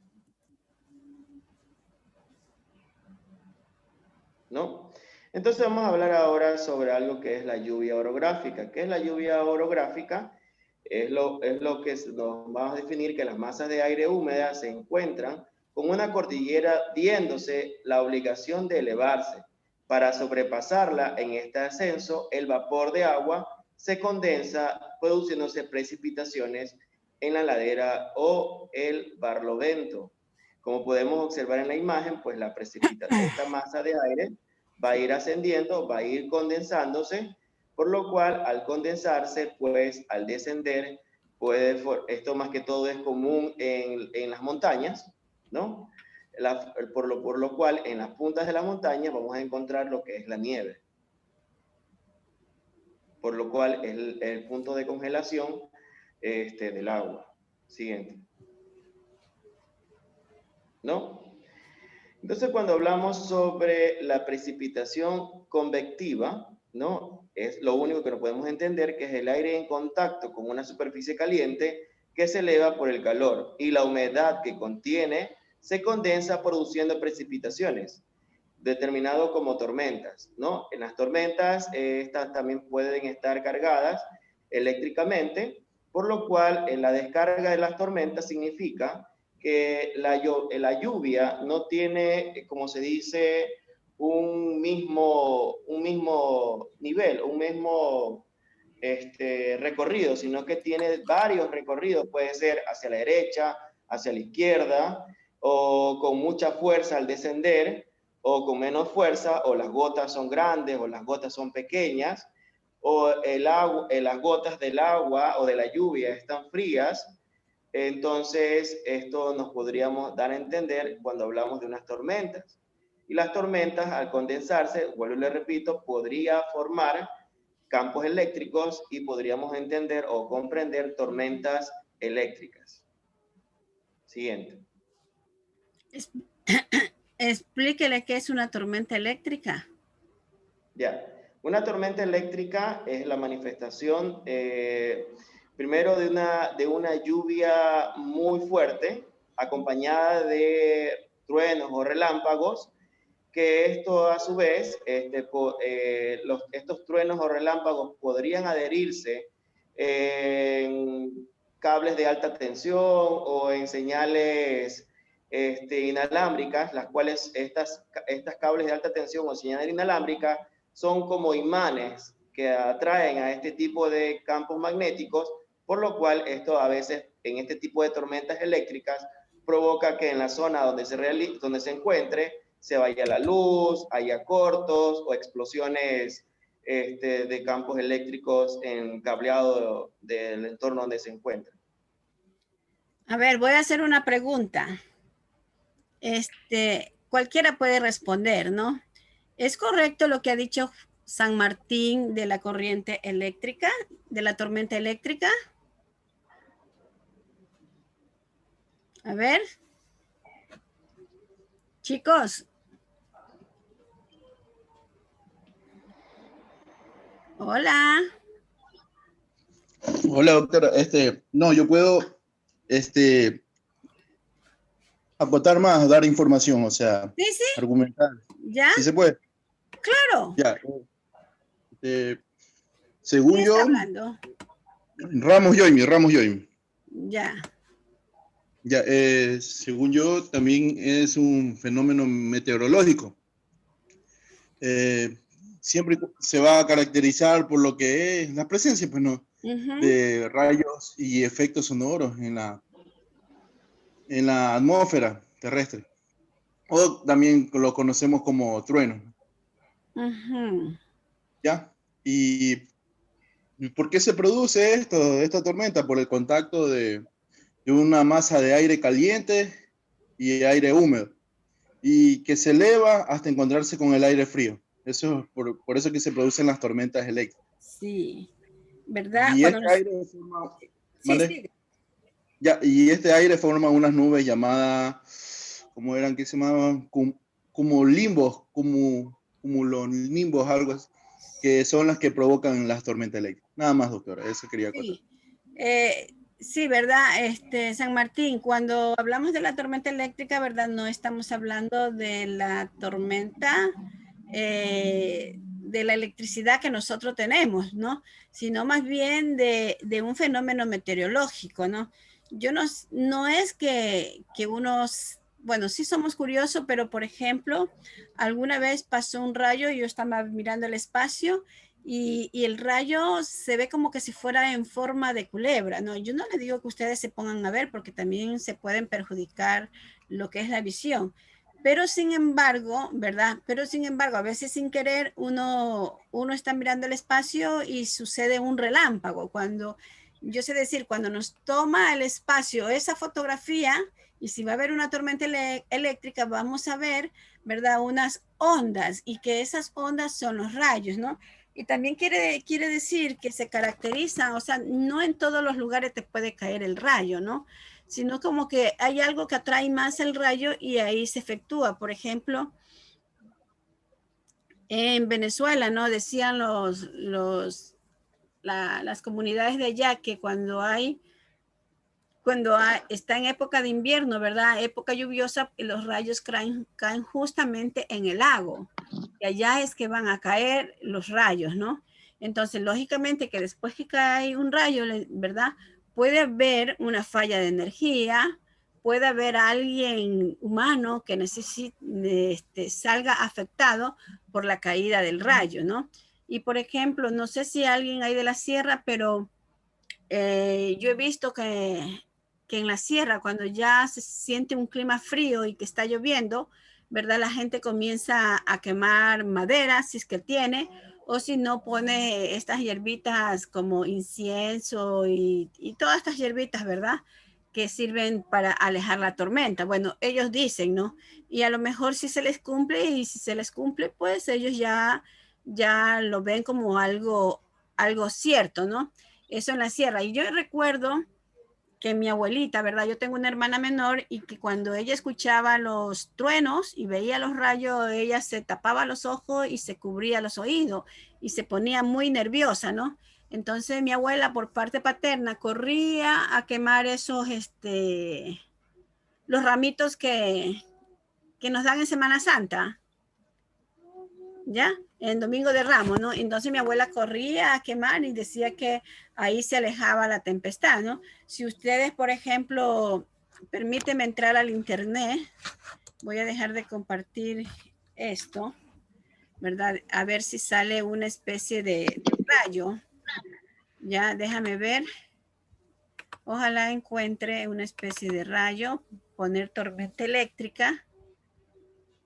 ¿No? Entonces vamos a hablar ahora sobre algo que es la lluvia orográfica. ¿Qué es la lluvia orográfica? Es lo que nos va a definir que las masas de aire húmeda se encuentran con una cordillera viéndose la obligación de elevarse. Para sobrepasarla en este ascenso, el vapor de agua se condensa produciéndose precipitaciones en la ladera o el barlovento. Como podemos observar en la imagen, pues la precipitación, esta masa de aire va a ir ascendiendo, va a ir condensándose, por lo cual al condensarse, pues al descender, esto más que todo es común en las montañas, ¿no? Por lo cual en las puntas de la montaña vamos a encontrar lo que es la nieve. Por lo cual es el punto de congelación del agua. Siguiente. ¿No? Entonces, cuando hablamos sobre la precipitación convectiva, ¿no? Es lo único que no podemos entender, que es el aire en contacto con una superficie caliente que se eleva por el calor y la humedad que contiene se condensa produciendo precipitaciones, determinado como tormentas, ¿no? En las tormentas, estas también pueden estar cargadas eléctricamente, por lo cual en la descarga de las tormentas significa que la lluvia no tiene, como se dice, un mismo nivel, un mismo recorrido, sino que tiene varios recorridos, puede ser hacia la derecha, hacia la izquierda, o con mucha fuerza al descender, o con menos fuerza, o las gotas son grandes, o las gotas son pequeñas, o las gotas del agua o de la lluvia están frías. Entonces, esto nos podríamos dar a entender cuando hablamos de unas tormentas. Y las tormentas, al condensarse, vuelvo y le repito, podría formar campos eléctricos y podríamos entender o comprender tormentas eléctricas. Siguiente. Explíquele qué es una tormenta eléctrica. Ya. Una tormenta eléctrica es la manifestación primero de una lluvia muy fuerte, acompañada de truenos o relámpagos, que esto a su vez, estos truenos o relámpagos podrían adherirse en cables de alta tensión o en señales inalámbricas, las cuales estas cables de alta tensión o señal inalámbrica son como imanes que atraen a este tipo de campos magnéticos, por lo cual esto a veces en este tipo de tormentas eléctricas provoca que en la zona donde se encuentre se vaya la luz, haya cortos o explosiones de campos eléctricos en cableado del entorno donde se encuentra. A ver, voy a hacer una pregunta. Cualquiera puede responder, ¿no? ¿Es correcto lo que ha dicho San Martín de la corriente eléctrica, de la tormenta eléctrica? A ver. Chicos. Hola. Hola, doctora. No, yo puedo, acotar más, dar información, o sea, sí, sí. Argumentar. ¿Ya? ¿Sí se puede? Claro. Ya. Según ¿Quién yo, está hablando? Ramos Yoimi. Ya. Ya, según yo, también es un fenómeno meteorológico. Siempre se va a caracterizar por lo que es la presencia, pues no, de rayos y efectos sonoros en la atmósfera terrestre. O también lo conocemos como trueno. ¿Ya? ¿Y por qué se produce esta tormenta? Por el contacto de una masa de aire caliente y aire húmedo, y que se eleva hasta encontrarse con el aire frío. Eso es por eso que se producen las tormentas eléctricas. Sí, ¿verdad? Y este aire forma... Sí. Ya, y este aire forma unas nubes llamadas, ¿cómo eran que se llamaban? Cumulonimbos, algo así, que son las que provocan las tormentas eléctricas. Nada más, doctora, eso quería contar. Sí, ¿verdad? San Martín, cuando hablamos de la tormenta eléctrica, ¿verdad? No estamos hablando de la tormenta de la electricidad que nosotros tenemos, ¿no? Sino más bien de un fenómeno meteorológico, ¿no? No es que unos, bueno, sí somos curiosos, pero por ejemplo, alguna vez pasó un rayo y yo estaba mirando el espacio y el rayo se ve como que si fuera en forma de culebra, ¿no? Yo no les digo que ustedes se pongan a ver porque también se pueden perjudicar lo que es la visión. Pero sin embargo, ¿verdad? Pero sin embargo, a veces sin querer uno está mirando el espacio y sucede un relámpago. Cuando, yo sé decir, cuando nos toma el espacio esa fotografía, y si va a haber una tormenta eléctrica, vamos a ver, ¿verdad? Unas ondas, y que esas ondas son los rayos, ¿no? Y también quiere decir que se caracterizan, o sea, no en todos los lugares te puede caer el rayo, ¿no? Sino como que hay algo que atrae más el rayo y ahí se efectúa. Por ejemplo, en Venezuela, ¿no? Decían las comunidades de allá que está en época de invierno, ¿verdad? Época lluviosa, los rayos caen justamente en el lago. Y allá es que van a caer los rayos, ¿no? Entonces, lógicamente que después que cae un rayo, ¿verdad? Puede haber una falla de energía, puede haber alguien humano que salga afectado por la caída del rayo, ¿no? Y por ejemplo, no sé si alguien hay de la sierra, pero yo he visto que en la sierra, cuando ya se siente un clima frío y que está lloviendo, ¿verdad? La gente comienza a quemar madera, si es que tiene, o si no pone estas hierbitas como incienso y todas estas hierbitas, ¿verdad? Que sirven para alejar la tormenta. Bueno, ellos dicen, ¿no? Y a lo mejor si se les cumple, y si se les cumple, pues ellos ya lo ven como algo cierto, ¿no? Eso en la sierra. Y yo recuerdo que mi abuelita, ¿verdad? Yo tengo una hermana menor y que cuando ella escuchaba los truenos y veía los rayos, ella se tapaba los ojos y se cubría los oídos y se ponía muy nerviosa, ¿no? Entonces mi abuela por parte paterna corría a quemar esos, los ramitos que que nos dan en Semana Santa. ¿Ya? En Domingo de Ramos, ¿no? Entonces mi abuela corría a quemar y decía que ahí se alejaba la tempestad, ¿no? Si ustedes, por ejemplo, permíteme entrar al internet, voy a dejar de compartir esto, ¿verdad? A ver si sale una especie de rayo. Ya, déjame ver. Ojalá encuentre una especie de rayo, poner tormenta eléctrica.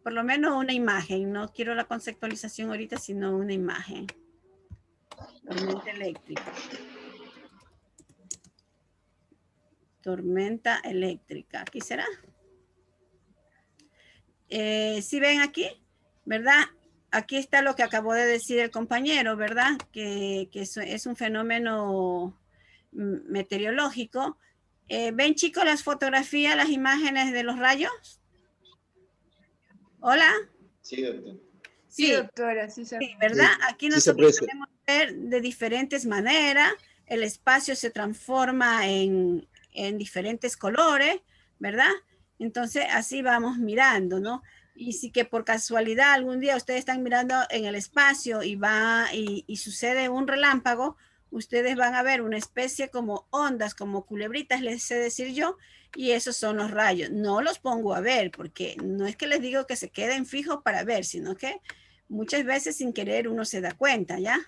Por lo menos una imagen, no quiero la conceptualización ahorita, sino una imagen. Tormenta eléctrica. Tormenta eléctrica. ¿Aquí será? ¿Sí ven aquí? ¿Verdad? Aquí está lo que acabó de decir el compañero, ¿verdad? Que es un fenómeno meteorológico. ¿Ven, chicos, las fotografías, las imágenes de los rayos? ¿Hola? Sí, doctor. Sí, doctora, sí, ¿verdad? Aquí nosotros sí podemos ver de diferentes maneras. El espacio se transforma en diferentes colores, ¿verdad? Entonces, así vamos mirando, ¿no? Y si que por casualidad algún día ustedes están mirando en el espacio y sucede un relámpago, ustedes van a ver una especie como ondas, como culebritas, les sé decir yo, y esos son los rayos. No los pongo a ver, porque no es que les digo que se queden fijos para ver, sino que muchas veces sin querer uno se da cuenta, ¿ya?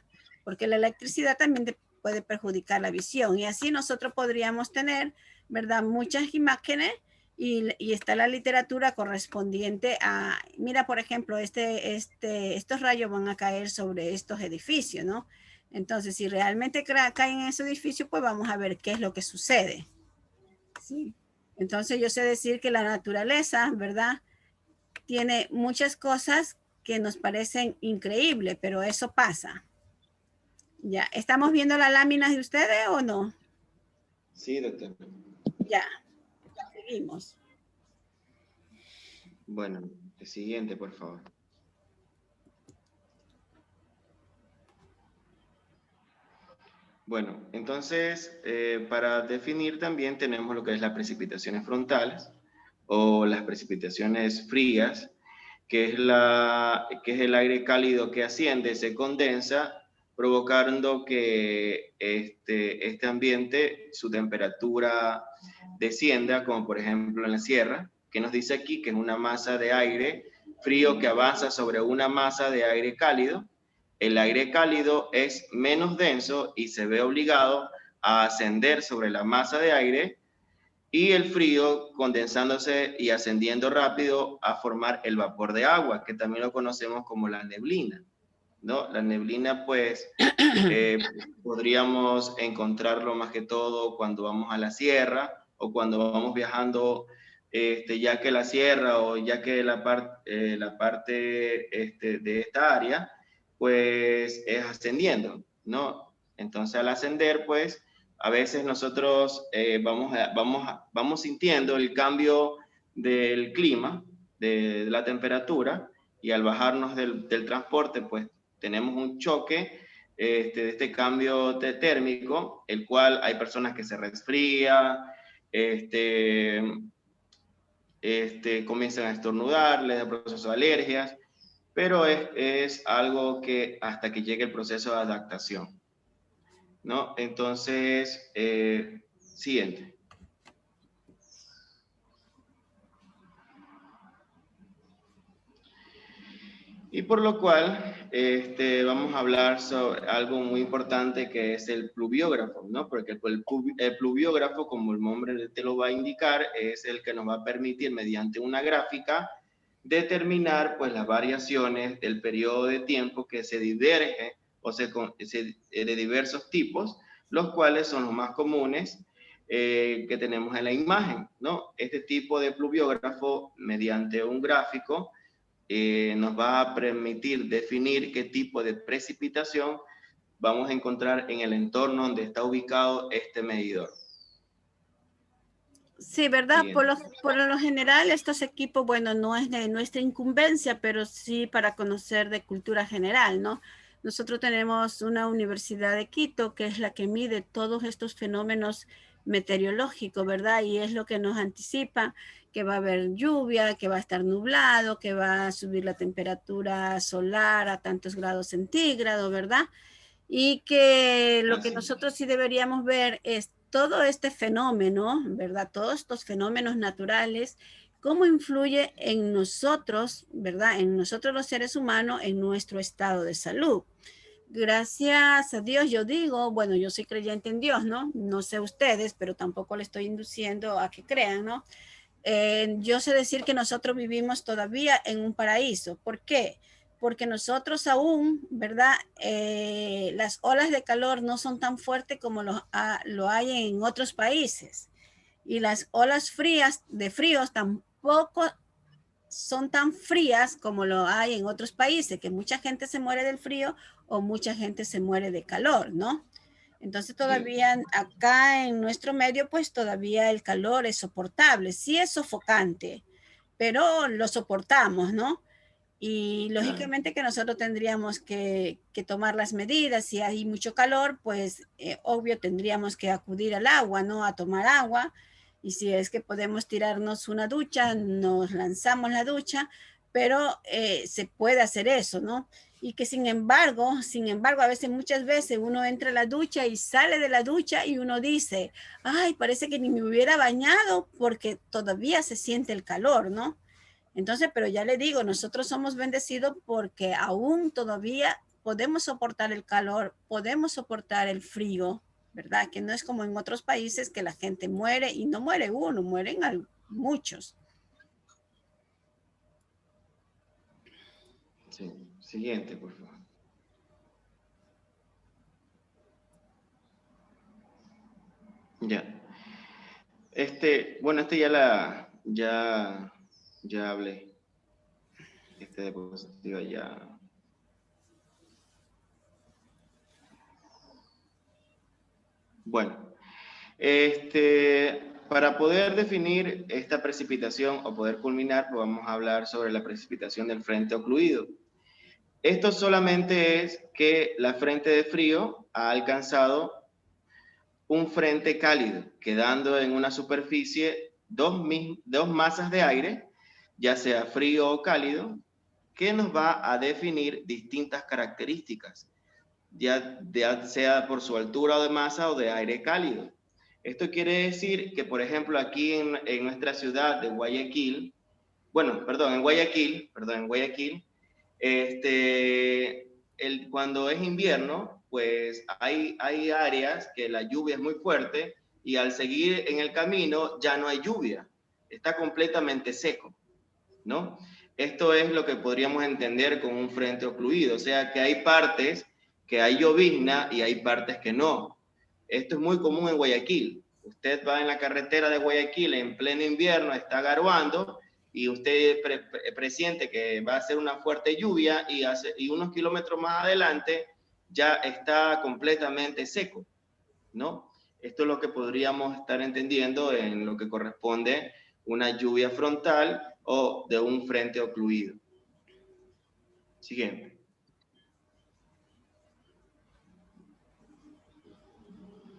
Porque la electricidad también puede perjudicar la visión, y así nosotros podríamos tener, ¿verdad? Muchas imágenes, y está la literatura correspondiente a, mira, por ejemplo, estos rayos van a caer sobre estos edificios, ¿no? Entonces, si realmente caen en ese edificio, pues vamos a ver qué es lo que sucede. ¿Sí? Entonces, yo sé decir que la naturaleza, ¿verdad? Tiene muchas cosas que nos parecen increíbles, pero eso pasa. ¿Ya? ¿Estamos viendo las láminas de ustedes o no? Sí, doctor. Ya. Seguimos. Bueno, el siguiente, por favor. Bueno, entonces, para definir también tenemos lo que es las precipitaciones frontales o las precipitaciones frías, que es el aire cálido que asciende, se condensa, provocando que este ambiente, su temperatura descienda, como por ejemplo en la sierra, que nos dice aquí que es una masa de aire frío que avanza sobre una masa de aire cálido. El aire cálido es menos denso y se ve obligado a ascender sobre la masa de aire, y el frío condensándose y ascendiendo rápido a formar el vapor de agua, que también lo conocemos como la neblina, ¿no? La neblina, pues, podríamos encontrarlo más que todo cuando vamos a la sierra o cuando vamos viajando, ya que la sierra o ya que la parte de esta área, pues, es ascendiendo, ¿no? Entonces, al ascender, pues, a veces nosotros vamos sintiendo el cambio del clima, de la temperatura, y al bajarnos del transporte, pues tenemos un choque de este cambio térmico, el cual hay personas que se resfrían, comienzan a estornudar, les da proceso de alergias, pero es algo que hasta que llegue el proceso de adaptación, ¿no? Entonces, siguiente. Y por lo cual, vamos a hablar sobre algo muy importante que es el pluviógrafo, ¿no? Porque el pluviógrafo, como el nombre te lo va a indicar, es el que nos va a permitir, mediante una gráfica, determinar, pues, las variaciones del periodo de tiempo que se diverge de diversos tipos, los cuales son los más comunes que tenemos en la imagen, ¿no? Este tipo de pluviógrafo, mediante un gráfico, nos va a permitir definir qué tipo de precipitación vamos a encontrar en el entorno donde está ubicado este medidor. Sí, ¿verdad? Por lo general, estos equipos, bueno, no es de nuestra incumbencia, pero sí para conocer de cultura general, ¿no? Nosotros tenemos una universidad de Quito, que es la que mide todos estos fenómenos meteorológico, ¿verdad? Y es lo que nos anticipa que va a haber lluvia, que va a estar nublado, que va a subir la temperatura solar a tantos grados centígrados, ¿verdad? Y que lo que nosotros sí deberíamos ver es todo este fenómeno, ¿verdad? Todos estos fenómenos naturales, cómo influye en nosotros, ¿verdad? En nosotros los seres humanos, en nuestro estado de salud. Gracias a Dios, yo digo, bueno, yo soy creyente en Dios, ¿no? No sé ustedes, pero tampoco le estoy induciendo a que crean, ¿no? Yo sé decir que nosotros vivimos todavía en un paraíso. ¿Por qué? Porque nosotros aún, ¿verdad? Las olas de calor no son tan fuertes como lo hay en otros países. Y las olas frías de fríos tampoco son tan frías como lo hay en otros países, que mucha gente se muere del frío o mucha gente se muere de calor, ¿no? Entonces todavía acá en nuestro medio, pues todavía el calor es soportable. Sí es sofocante, pero lo soportamos, ¿no? Y lógicamente que nosotros tendríamos que tomar las medidas. Si hay mucho calor, pues obvio tendríamos que acudir al agua, ¿no? A tomar agua. Y si es que podemos tirarnos una ducha, nos lanzamos la ducha, pero se puede hacer eso, ¿no? Y que sin embargo, a veces, muchas veces uno entra a la ducha y sale de la ducha y uno dice, ay, parece que ni me hubiera bañado porque todavía se siente el calor, ¿no? Entonces, pero ya le digo, nosotros somos bendecidos porque aún todavía podemos soportar el calor, podemos soportar el frío, ¿verdad? Que no es como en otros países que la gente muere y no muere uno, mueren muchos. Sí. Siguiente, por favor. Ya. Bueno, ya hablé. Este diapositiva ya. Bueno, para poder definir esta precipitación o poder culminar, pues vamos a hablar sobre la precipitación del frente ocluido. Esto solamente es que la frente de frío ha alcanzado un frente cálido, quedando en una superficie dos masas de aire, ya sea frío o cálido, que nos va a definir distintas características, ya sea por su altura o de masa o de aire cálido. Esto quiere decir que, por ejemplo, aquí en nuestra ciudad de Guayaquil, en Guayaquil, cuando es invierno, pues hay áreas que la lluvia es muy fuerte y al seguir en el camino ya no hay lluvia, está completamente seco, ¿no? Esto es lo que podríamos entender con un frente ocluido, o sea que hay partes que hay llovizna y hay partes que no. Esto es muy común en Guayaquil. Usted va en la carretera de Guayaquil en pleno invierno, está garoando, y usted presiente que va a ser una fuerte lluvia y unos kilómetros más adelante ya está completamente seco, ¿no? Esto es lo que podríamos estar entendiendo en lo que corresponde una lluvia frontal o de un frente ocluido. Siguiente.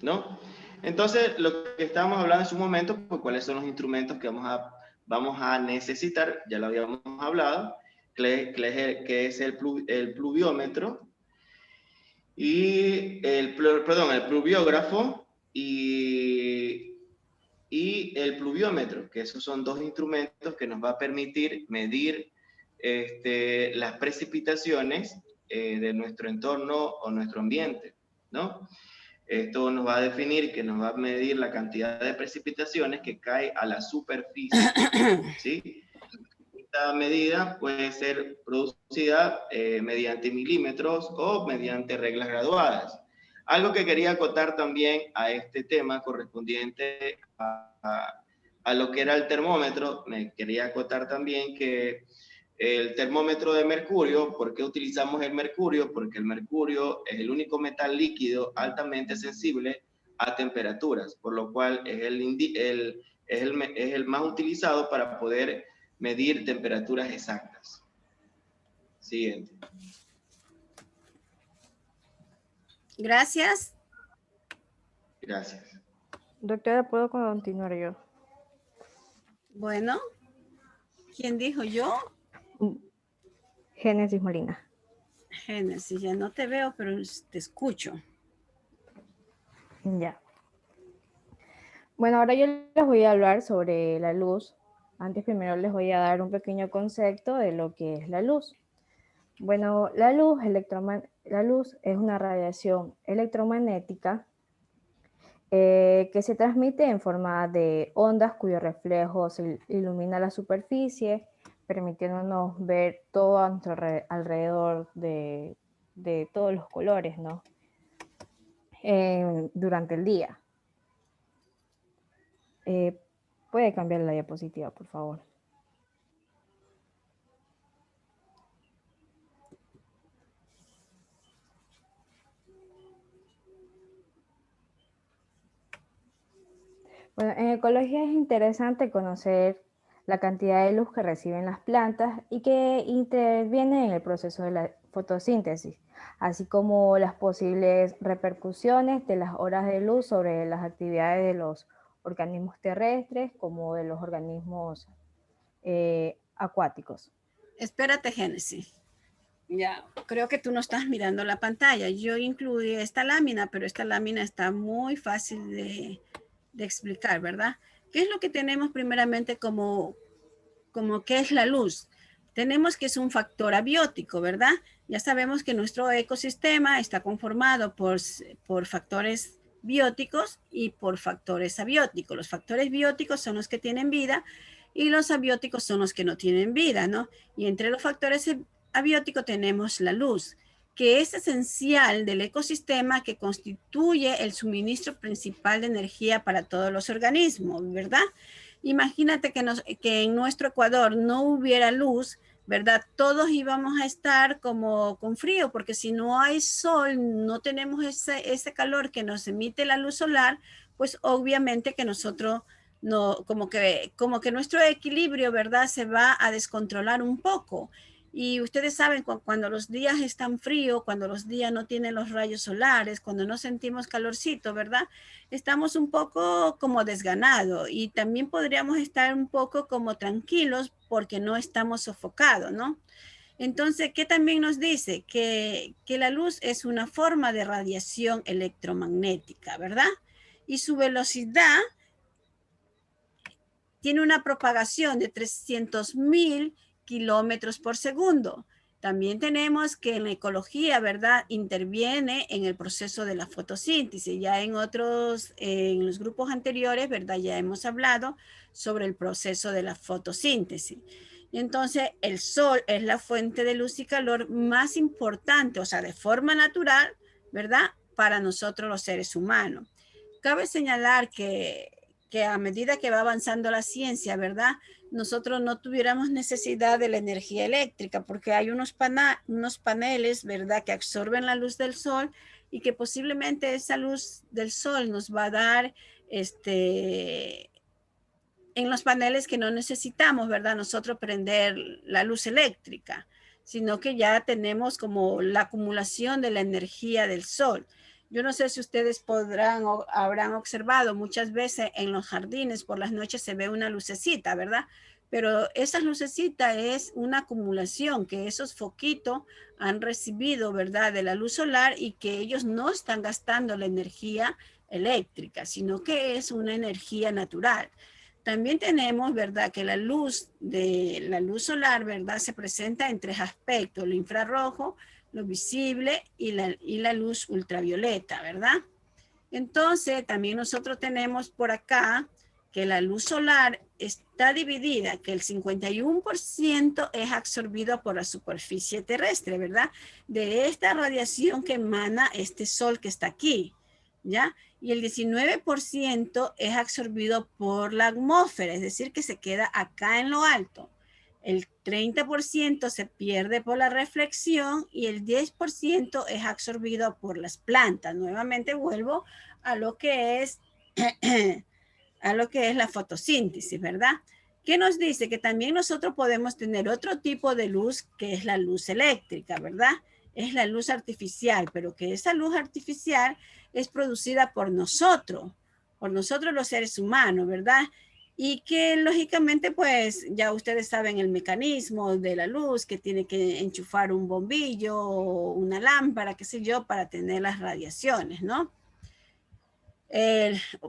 ¿No? Entonces, lo que estábamos hablando en su momento, pues cuáles son los instrumentos que vamos a necesitar, ya lo habíamos hablado, que es el pluviómetro y el pluviógrafo y el pluviómetro, que esos son dos instrumentos que nos va a permitir medir las precipitaciones de nuestro entorno o nuestro ambiente, ¿no? Esto nos va a definir, que nos va a medir la cantidad de precipitaciones que cae a la superficie, ¿sí? Esta medida puede ser producida mediante milímetros o mediante reglas graduadas. Algo que quería acotar también a este tema correspondiente a lo que era el termómetro, me quería acotar también que el termómetro de mercurio, ¿por qué utilizamos el mercurio? Porque el mercurio es el único metal líquido altamente sensible a temperaturas, por lo cual es el más utilizado para poder medir temperaturas exactas. Siguiente. Gracias. Gracias. Doctora, ¿puedo continuar yo? Bueno, ¿quién dijo yo? Génesis Molina. Génesis, ya no te veo, pero te escucho. Ya. Bueno, ahora yo les voy a hablar sobre la luz. Antes primero les voy a dar un pequeño concepto de lo que es la luz. Bueno, la luz es una radiación electromagnética que se transmite en forma de ondas cuyo reflejo ilumina la superficie, permitiéndonos ver todo a nuestro alrededor de todos los colores, ¿no? Durante el día. Puede cambiar la diapositiva, por favor. Bueno, en ecología es interesante conocer la cantidad de luz que reciben las plantas y que interviene en el proceso de la fotosíntesis, así como las posibles repercusiones de las horas de luz sobre las actividades de los organismos terrestres como de los organismos acuáticos. Espérate, Génesis. Ya, creo que tú no estás mirando la pantalla. Yo incluí esta lámina, pero esta lámina está muy fácil de explicar, ¿verdad? ¿Qué es lo que tenemos primeramente como qué es la luz? Tenemos que es un factor abiótico, ¿verdad? Ya sabemos que nuestro ecosistema está conformado por factores bióticos y por factores abióticos. Los factores bióticos son los que tienen vida y los abióticos son los que no tienen vida, ¿no? Y entre los factores abióticos tenemos la luz, que es esencial del ecosistema, que constituye el suministro principal de energía para todos los organismos, ¿verdad? Imagínate que en nuestro Ecuador no hubiera luz, ¿verdad? Todos íbamos a estar como con frío, porque si no hay sol, no tenemos ese calor que nos emite la luz solar, pues obviamente que nosotros no, como que nuestro equilibrio, ¿verdad? Se va a descontrolar un poco. Y ustedes saben, cuando los días están fríos, cuando los días no tienen los rayos solares, cuando no sentimos calorcito, ¿verdad? Estamos un poco como desganados y también podríamos estar un poco como tranquilos porque no estamos sofocados, ¿no? Entonces, ¿qué también nos dice? Que la luz es una forma de radiación electromagnética, ¿verdad? Y su velocidad tiene una propagación de 300.000 kilómetros por segundo. También tenemos que en la ecología, ¿verdad? Interviene en el proceso de la fotosíntesis. Ya en los grupos anteriores, ¿verdad? Ya hemos hablado sobre el proceso de la fotosíntesis. Entonces, el sol es la fuente de luz y calor más importante, o sea, de forma natural, ¿verdad? Para nosotros los seres humanos. Cabe señalar que a medida que va avanzando la ciencia, ¿verdad? Nosotros no tuviéramos necesidad de la energía eléctrica porque hay unos paneles, ¿verdad? Que absorben la luz del sol y que posiblemente esa luz del sol nos va a dar en los paneles que no necesitamos, ¿verdad? Nosotros prender la luz eléctrica, sino que ya tenemos como la acumulación de la energía del sol. Yo no sé si ustedes podrán o habrán observado muchas veces en los jardines por las noches se ve una lucecita, ¿verdad? Pero esa lucecita es una acumulación que esos foquitos han recibido, ¿verdad? De la luz solar y que ellos no están gastando la energía eléctrica, sino que es una energía natural. También tenemos, ¿verdad? Que la luz solar, ¿verdad? Se presenta en tres aspectos, lo infrarrojo, lo visible y la luz ultravioleta, ¿verdad? Entonces, también nosotros tenemos por acá que la luz solar está dividida, que el 51% es absorbido por la superficie terrestre, ¿verdad? De esta radiación que emana este sol que está aquí, ¿ya? Y el 19% es absorbido por la atmósfera, es decir, que se queda acá en lo alto. El 30% se pierde por la reflexión y el 10% es absorbido por las plantas. Nuevamente vuelvo a lo que es, la fotosíntesis, ¿verdad? ¿Qué nos dice? Que también nosotros podemos tener otro tipo de luz que es la luz eléctrica, ¿verdad? Es la luz artificial, pero que esa luz artificial es producida por nosotros. por nosotros los seres humanos, ¿verdad? Y que lógicamente pues ya ustedes saben el mecanismo de la luz, que tiene que enchufar un bombillo o una lámpara, qué sé yo, para tener las radiaciones, ¿no?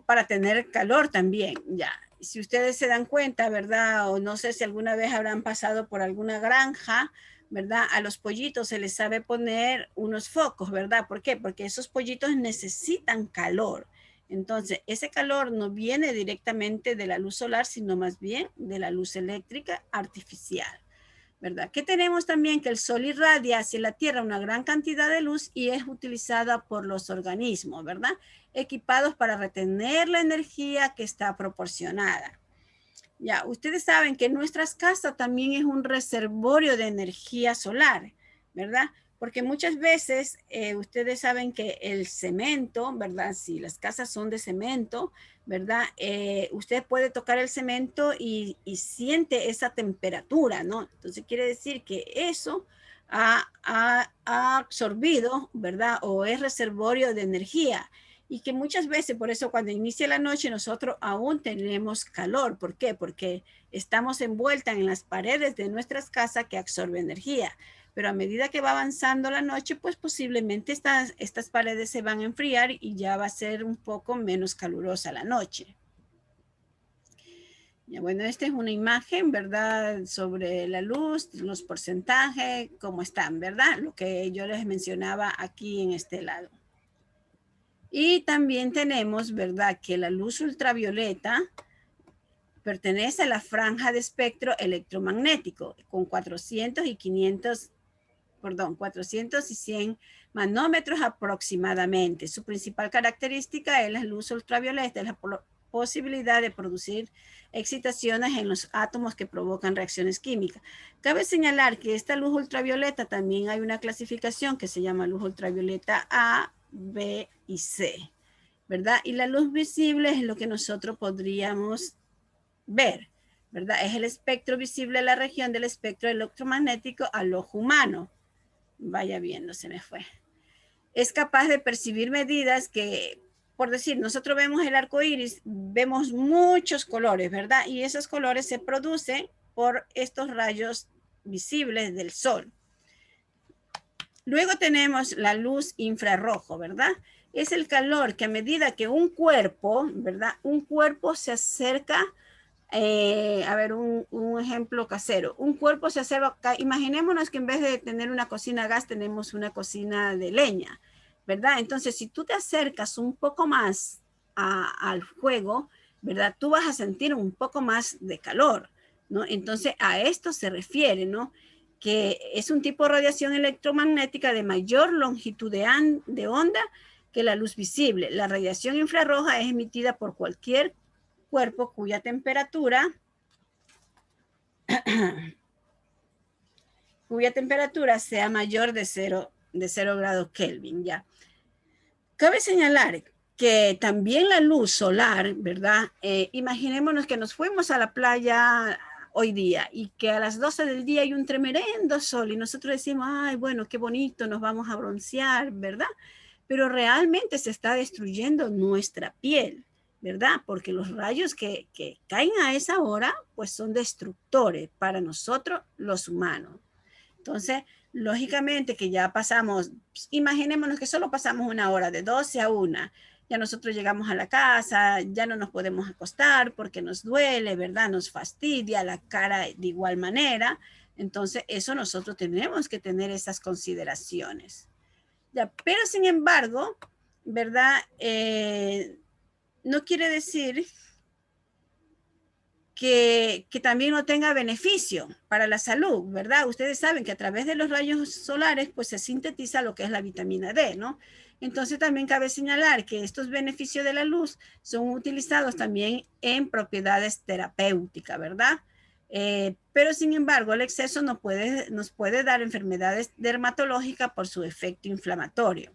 Para tener calor también, ya. Si ustedes se dan cuenta, ¿verdad? O no sé si alguna vez habrán pasado por alguna granja, ¿verdad? A los pollitos se les sabe poner unos focos, ¿verdad? ¿Por qué? Porque esos pollitos necesitan calor. Entonces, ese calor no viene directamente de la luz solar, sino más bien de la luz eléctrica artificial, ¿verdad? Que tenemos también que el sol irradia hacia la Tierra una gran cantidad de luz y es utilizada por los organismos, ¿verdad? Equipados para retener la energía que está proporcionada. Ya, ustedes saben que nuestras casas también es un reservorio de energía solar, ¿verdad? Porque muchas veces ustedes saben que el cemento, ¿verdad? Si las casas son de cemento, ¿verdad? Usted puede tocar el cemento y siente esa temperatura, ¿no? Entonces quiere decir que eso ha absorbido, ¿verdad? O es reservorio de energía. Y que muchas veces, por eso cuando inicia la noche, nosotros aún tenemos calor. ¿Por qué? Porque estamos envueltas en las paredes de nuestras casas que absorben energía. Pero a medida que va avanzando la noche, pues posiblemente estas paredes se van a enfriar y ya va a ser un poco menos calurosa la noche. Ya, bueno, esta es una imagen, ¿verdad? Sobre la luz, los porcentajes, cómo están, ¿verdad? Lo que yo les mencionaba aquí en este lado. Y también tenemos, ¿verdad? Que la luz ultravioleta pertenece a la franja de espectro electromagnético con 400 y 100 manómetros aproximadamente. Su principal característica es la luz ultravioleta, es la posibilidad de producir excitaciones en los átomos que provocan reacciones químicas. Cabe señalar que esta luz ultravioleta también hay una clasificación que se llama luz ultravioleta A, B y C, ¿verdad? Y la luz visible es lo que nosotros podríamos ver, ¿verdad? Es el espectro visible de la región del espectro electromagnético al ojo humano. Vaya viendo, se me fue. Es capaz de percibir medidas que, por decir, nosotros vemos el arco iris, vemos muchos colores, ¿verdad? Y esos colores se producen por estos rayos visibles del sol. Luego tenemos la luz infrarrojo, ¿verdad? Es el calor que a medida que un cuerpo, ¿verdad? Un cuerpo se acerca, a ver, un ejemplo casero. Un cuerpo se acerca, imaginémonos que en vez de tener una cocina a gas, tenemos una cocina de leña, ¿verdad? Entonces, si tú te acercas un poco más al fuego, ¿verdad? Tú vas a sentir un poco más de calor, ¿no? Entonces, a esto se refiere, ¿no? Que es un tipo de radiación electromagnética de mayor longitud de onda que la luz visible. La radiación infrarroja es emitida por cualquier cuerpo cuya temperatura sea mayor de 0 grados Kelvin, ya. Cabe señalar que también la luz solar, ¿verdad? Imaginémonos que nos fuimos a la playa hoy día y que a las 12 del día hay un tremendo sol y nosotros decimos, ay, bueno, qué bonito, nos vamos a broncear, ¿verdad? Pero realmente se está destruyendo nuestra piel, ¿verdad? Porque los rayos que caen a esa hora, pues son destructores para nosotros los humanos. Entonces, lógicamente que ya pasamos, imaginémonos que solo pasamos una hora, de 12 a 1, ya nosotros llegamos a la casa, ya no nos podemos acostar porque nos duele, ¿verdad? Nos fastidia la cara de igual manera. Entonces, eso nosotros tenemos que tener esas consideraciones. Ya, pero sin embargo, ¿verdad? No quiere decir que también no tenga beneficio para la salud, ¿verdad? Ustedes saben que a través de los rayos solares, pues se sintetiza lo que es la vitamina D, ¿no? Entonces también cabe señalar que estos beneficios de la luz son utilizados también en propiedades terapéuticas, ¿verdad? Pero sin embargo, el exceso nos puede dar enfermedades dermatológicas por su efecto inflamatorio.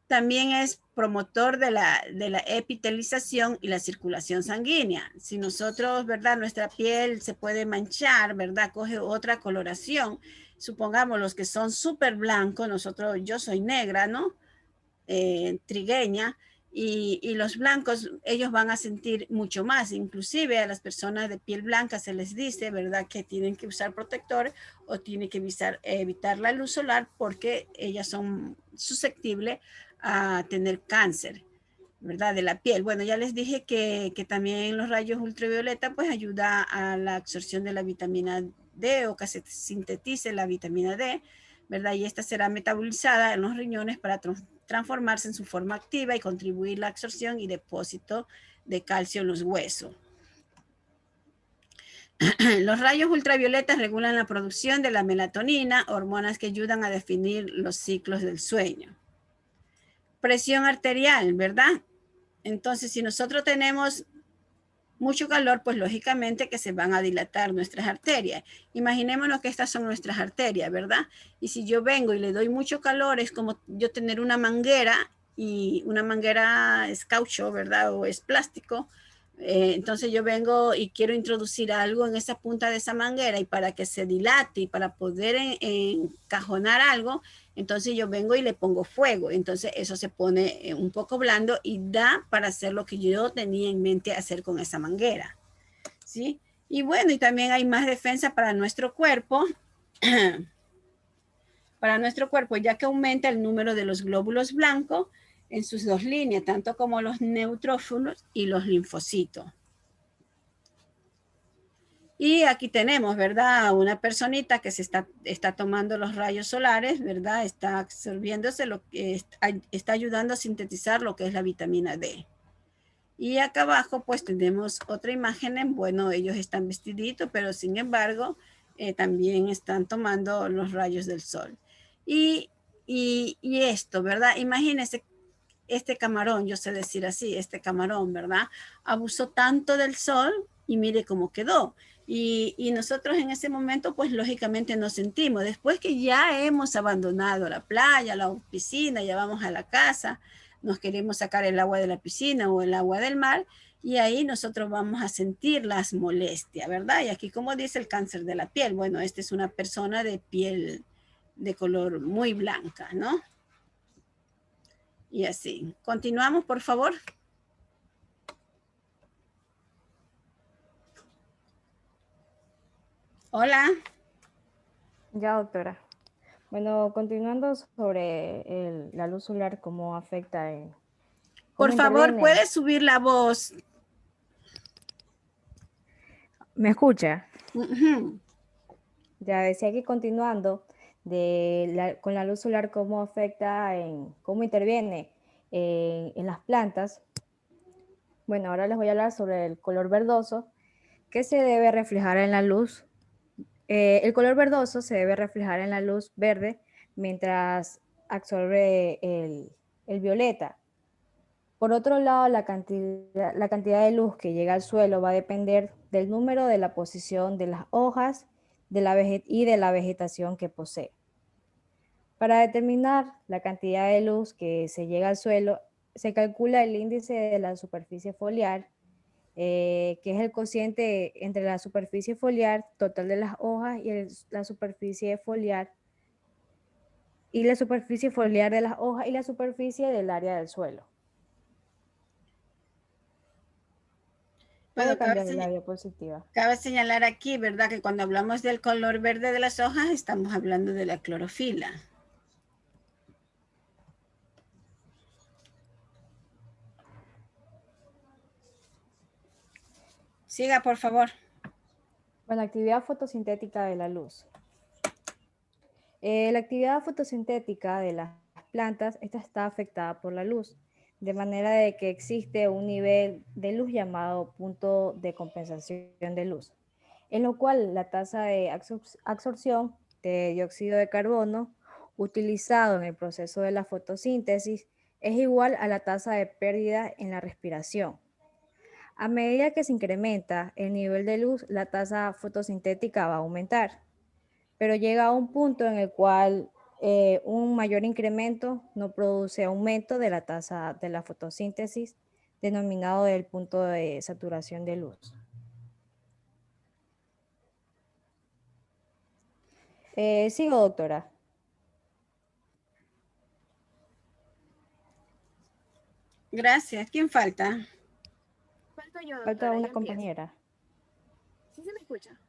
También es promotor de la epitelización y la circulación sanguínea. Si nosotros, ¿verdad? Nuestra piel se puede manchar, ¿verdad? Coge otra coloración. Supongamos los que son súper blancos, yo soy negra, ¿no? Trigueña, y los blancos, ellos van a sentir mucho más. Inclusive a las personas de piel blanca se les dice, ¿verdad?, que tienen que usar protector o tienen que evitar la luz solar porque ellas son susceptibles a tener cáncer, ¿verdad?, de la piel. Bueno, ya les dije que también los rayos ultravioleta pues ayuda a la absorción de la vitamina D o que se sintetice la vitamina D, ¿verdad? Y esta será metabolizada en los riñones para transformarse en su forma activa y contribuir a la absorción y depósito de calcio en los huesos. Los rayos ultravioletas regulan la producción de la melatonina, hormonas que ayudan a definir los ciclos del sueño. Presión arterial, ¿verdad? Entonces, si nosotros tenemos mucho calor, pues lógicamente que se van a dilatar nuestras arterias. Imaginémonos que estas son nuestras arterias, ¿verdad? Y si yo vengo y le doy mucho calor, es como yo tener una manguera, y una manguera es caucho, ¿verdad? O es plástico. Entonces yo vengo y quiero introducir algo en esa punta de esa manguera, y para que se dilate y para poder encajonar algo, entonces yo vengo y le pongo fuego. Entonces eso se pone un poco blando y da para hacer lo que yo tenía en mente hacer con esa manguera, ¿sí? Y bueno, y también hay más defensa para nuestro cuerpo, ya que aumenta el número de los glóbulos blancos en sus dos líneas, tanto como los neutrófilos y los linfocitos. Y aquí tenemos, ¿verdad?, una personita que se está tomando los rayos solares, ¿verdad? Está absorbiéndose, lo que está ayudando a sintetizar lo que es la vitamina D. Y acá abajo pues tenemos otra imagen. Bueno, ellos están vestiditos, pero sin embargo también están tomando los rayos del sol. Y esto, ¿verdad? Imagínense este camarón, yo sé decir así, este camarón, ¿verdad? Abusó tanto del sol y mire cómo quedó. Y nosotros en ese momento, pues lógicamente nos sentimos. Después que ya hemos abandonado la playa, la piscina, ya vamos a la casa, nos queremos sacar el agua de la piscina o el agua del mar, y ahí nosotros vamos a sentir las molestias, ¿verdad? Y aquí, como dice, el cáncer de la piel. Bueno, esta es una persona de piel de color muy blanca, ¿no? Y así. Continuamos, por favor. Hola. Ya, doctora. Bueno, continuando sobre la luz solar, cómo afecta en... Por favor, ¿puedes subir la voz? ¿Me escucha? Uh-huh. Ya decía que continuando con la luz solar, cómo afecta cómo interviene en las plantas. Bueno, ahora les voy a hablar sobre el color verdoso, que se debe reflejar en la luz. El color verdoso se debe reflejar en la luz verde mientras absorbe el violeta. Por otro lado, la cantidad de luz que llega al suelo va a depender del número de la posición de las hojas y de la vegetación que posee. Para determinar la cantidad de luz que se llega al suelo, se calcula el índice de la superficie foliar, que es el cociente entre la superficie foliar total de las hojas y la superficie foliar de las hojas y la superficie del área del suelo. Bueno, cambiar la diapositiva. Cabe señalar aquí, ¿verdad?, que cuando hablamos del color verde de las hojas, estamos hablando de la clorofila. Siga, por favor. Bueno, actividad fotosintética de la luz. La actividad fotosintética de las plantas, esta está afectada por la luz, de manera de que existe un nivel de luz llamado punto de compensación de luz, en lo cual la tasa de absorción de dióxido de carbono utilizado en el proceso de la fotosíntesis es igual a la tasa de pérdida en la respiración. A medida que se incrementa el nivel de luz, la tasa fotosintética va a aumentar, pero llega a un punto en el cual un mayor incremento no produce aumento de la tasa de la fotosíntesis, denominado el punto de saturación de luz. Sigo, doctora. Gracias. ¿Quién falta? Falto yo, Falta doctora, una yo empiezo. compañera. ¿Sí se me escucha?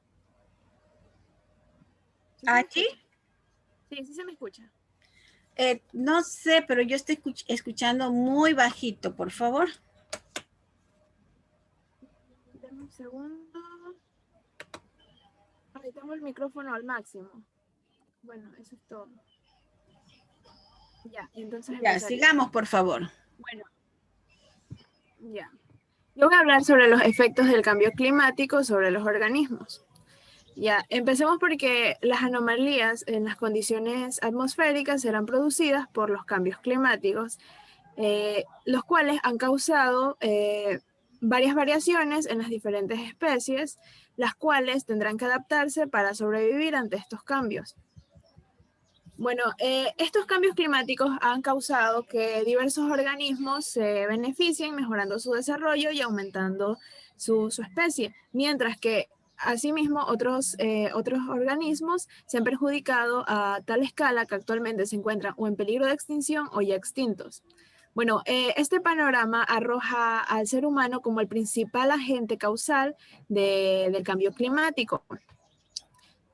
¿Allí? Sí, sí se me escucha. No sé, pero yo estoy escuchando muy bajito, por favor. Dame un segundo. Ahí tengo el micrófono al máximo. Bueno, eso es todo. Ya, entonces Ya, empezaría. sigamos, por favor. Bueno, ya. Yo voy a hablar sobre los efectos del cambio climático sobre los organismos. Ya, empecemos porque las anomalías en las condiciones atmosféricas serán producidas por los cambios climáticos, los cuales han causado varias variaciones en las diferentes especies, las cuales tendrán que adaptarse para sobrevivir ante estos cambios. Bueno, estos cambios climáticos han causado que diversos organismos se beneficien mejorando su desarrollo y aumentando su especie, mientras que asimismo otros organismos se han perjudicado a tal escala que actualmente se encuentran o en peligro de extinción o ya extintos. Bueno, este panorama arroja al ser humano como el principal agente causal del cambio climático.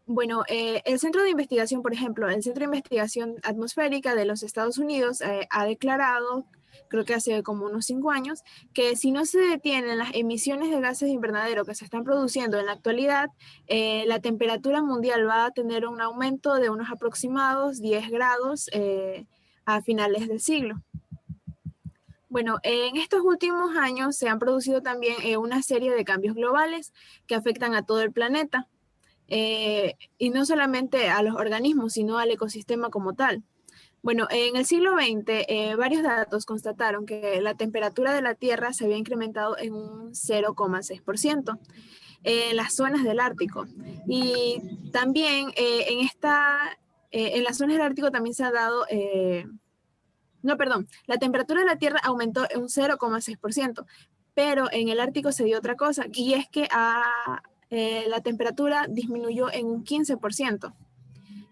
Bueno, el Centro de Investigación, por ejemplo, el Centro de Investigación Atmosférica de los Estados Unidos ha declarado, creo que hace como unos 5 años, que si no se detienen las emisiones de gases de invernadero que se están produciendo en la actualidad, la temperatura mundial va a tener un aumento de unos aproximados 10 grados a finales del siglo. Bueno, en estos últimos años se han producido también una serie de cambios globales que afectan a todo el planeta. Y no solamente a los organismos, sino al ecosistema como tal. Bueno, en el siglo XX, varios datos constataron que la temperatura de la Tierra se había incrementado en un 0,6% en las zonas del Ártico. Y también en las zonas del Ártico también se ha dado... la temperatura de la Tierra aumentó en un 0,6%, pero en el Ártico se dio otra cosa, y es que la temperatura disminuyó en un 15%.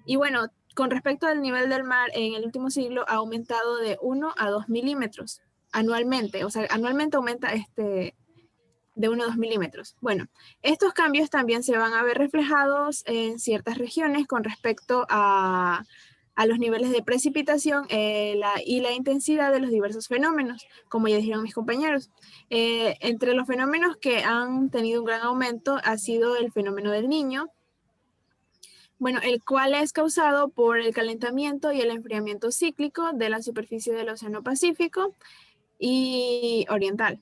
Y bueno, con respecto al nivel del mar, en el último siglo ha aumentado de 1 a 2 milímetros anualmente. O sea, anualmente aumenta de 1 a 2 milímetros. Bueno, estos cambios también se van a ver reflejados en ciertas regiones con respecto a los niveles de precipitación y la intensidad de los diversos fenómenos, como ya dijeron mis compañeros. Entre los fenómenos que han tenido un gran aumento ha sido el fenómeno del Niño, bueno, el cual es causado por el calentamiento y el enfriamiento cíclico de la superficie del Océano Pacífico y Oriental.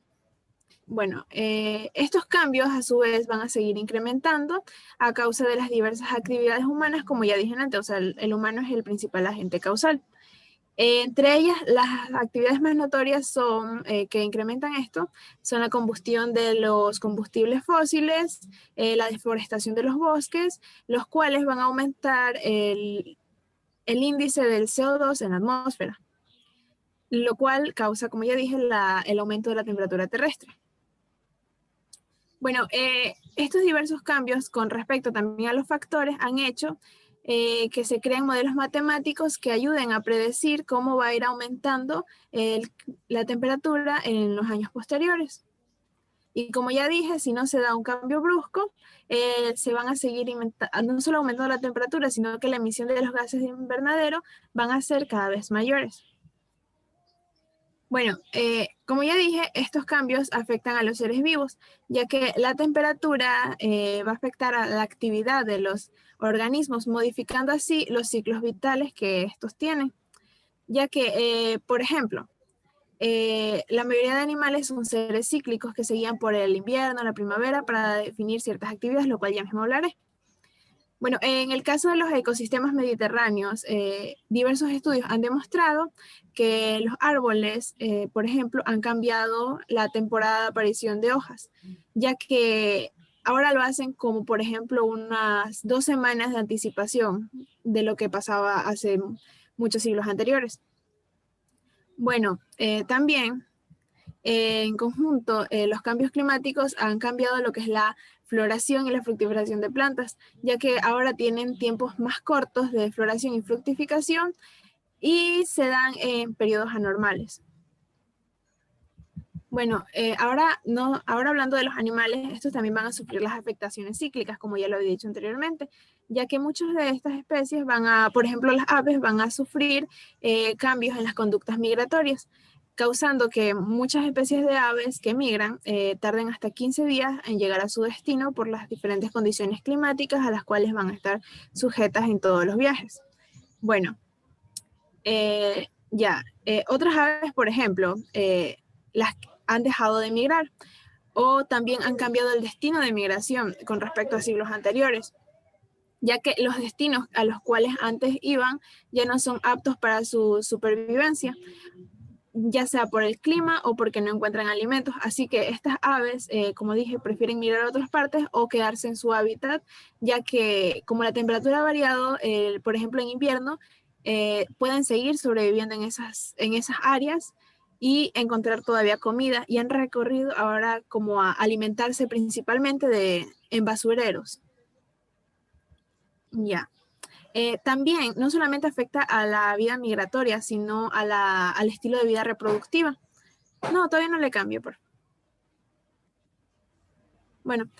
Bueno, estos cambios a su vez van a seguir incrementando a causa de las diversas actividades humanas, como ya dije antes, o sea, el humano es el principal agente causal. Entre ellas, las actividades más notorias son, que incrementan esto, son la combustión de los combustibles fósiles, la deforestación de los bosques, los cuales van a aumentar el índice del CO2 en la atmósfera, lo cual causa, como ya dije, el aumento de la temperatura terrestre. Bueno, estos diversos cambios con respecto también a los factores han hecho que se creen modelos matemáticos que ayuden a predecir cómo va a ir aumentando la temperatura en los años posteriores. Y como ya dije, si no se da un cambio brusco, se van a seguir no solo aumentando la temperatura, sino que la emisión de los gases de invernadero van a ser cada vez mayores. Bueno, como ya dije, estos cambios afectan a los seres vivos, ya que la temperatura va a afectar a la actividad de los organismos, modificando así los ciclos vitales que estos tienen. Ya que, por ejemplo, la mayoría de animales son seres cíclicos que se guían por el invierno, la primavera, para definir ciertas actividades, lo cual ya mismo hablaré. Bueno, en el caso de los ecosistemas mediterráneos, diversos estudios han demostrado que los árboles, por ejemplo, han cambiado la temporada de aparición de hojas, ya que ahora lo hacen como, por ejemplo, unas 2 semanas de anticipación de lo que pasaba hace muchos siglos anteriores. Bueno, también en conjunto, los cambios climáticos han cambiado lo que es la floración y la fructificación de plantas, ya que ahora tienen tiempos más cortos de floración y fructificación y se dan en periodos anormales. Bueno, ahora hablando de los animales, estos también van a sufrir las afectaciones cíclicas, como ya lo había dicho anteriormente, ya que muchas de estas especies por ejemplo, las aves van a sufrir cambios en las conductas migratorias, causando que muchas especies de aves que migran tarden hasta 15 días en llegar a su destino por las diferentes condiciones climáticas a las cuales van a estar sujetas en todos los viajes. Bueno, otras aves, por ejemplo, las han dejado de migrar o también han cambiado el destino de migración con respecto a siglos anteriores, ya que los destinos a los cuales antes iban ya no son aptos para su supervivencia, ya sea por el clima o porque no encuentran alimentos. Así que estas aves, como dije, prefieren migrar a otras partes o quedarse en su hábitat, ya que como la temperatura ha variado, por ejemplo en invierno, pueden seguir sobreviviendo en esas áreas y encontrar todavía comida, y han recorrido ahora como a alimentarse principalmente en basureros. Ya. También no solamente afecta a la vida migratoria, sino al estilo de vida reproductiva. No, todavía no le cambio, por favor. Bueno,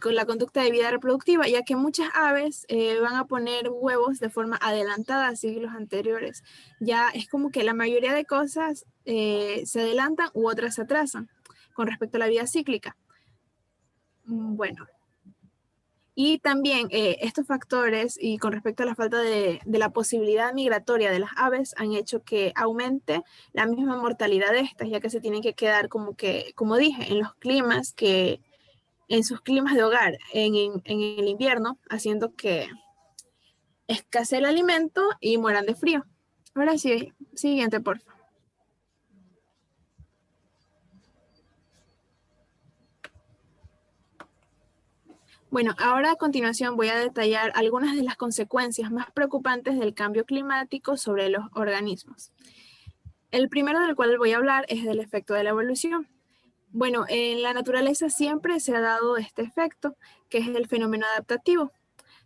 con la conducta de vida reproductiva, ya que muchas aves van a poner huevos de forma adelantada a siglos anteriores. Ya es como que la mayoría de cosas se adelantan u otras se atrasan con respecto a la vida cíclica. Bueno, y también estos factores y con respecto a la falta de la posibilidad migratoria de las aves han hecho que aumente la misma mortalidad de estas, ya que se tienen que quedar como dije, en sus climas de hogar en el invierno, haciendo que escasee el alimento y mueran de frío. Ahora sí, siguiente, por favor. Bueno, ahora a continuación voy a detallar algunas de las consecuencias más preocupantes del cambio climático sobre los organismos. El primero del cual voy a hablar es del efecto de la evolución. Bueno, en la naturaleza siempre se ha dado este efecto, que es el fenómeno adaptativo,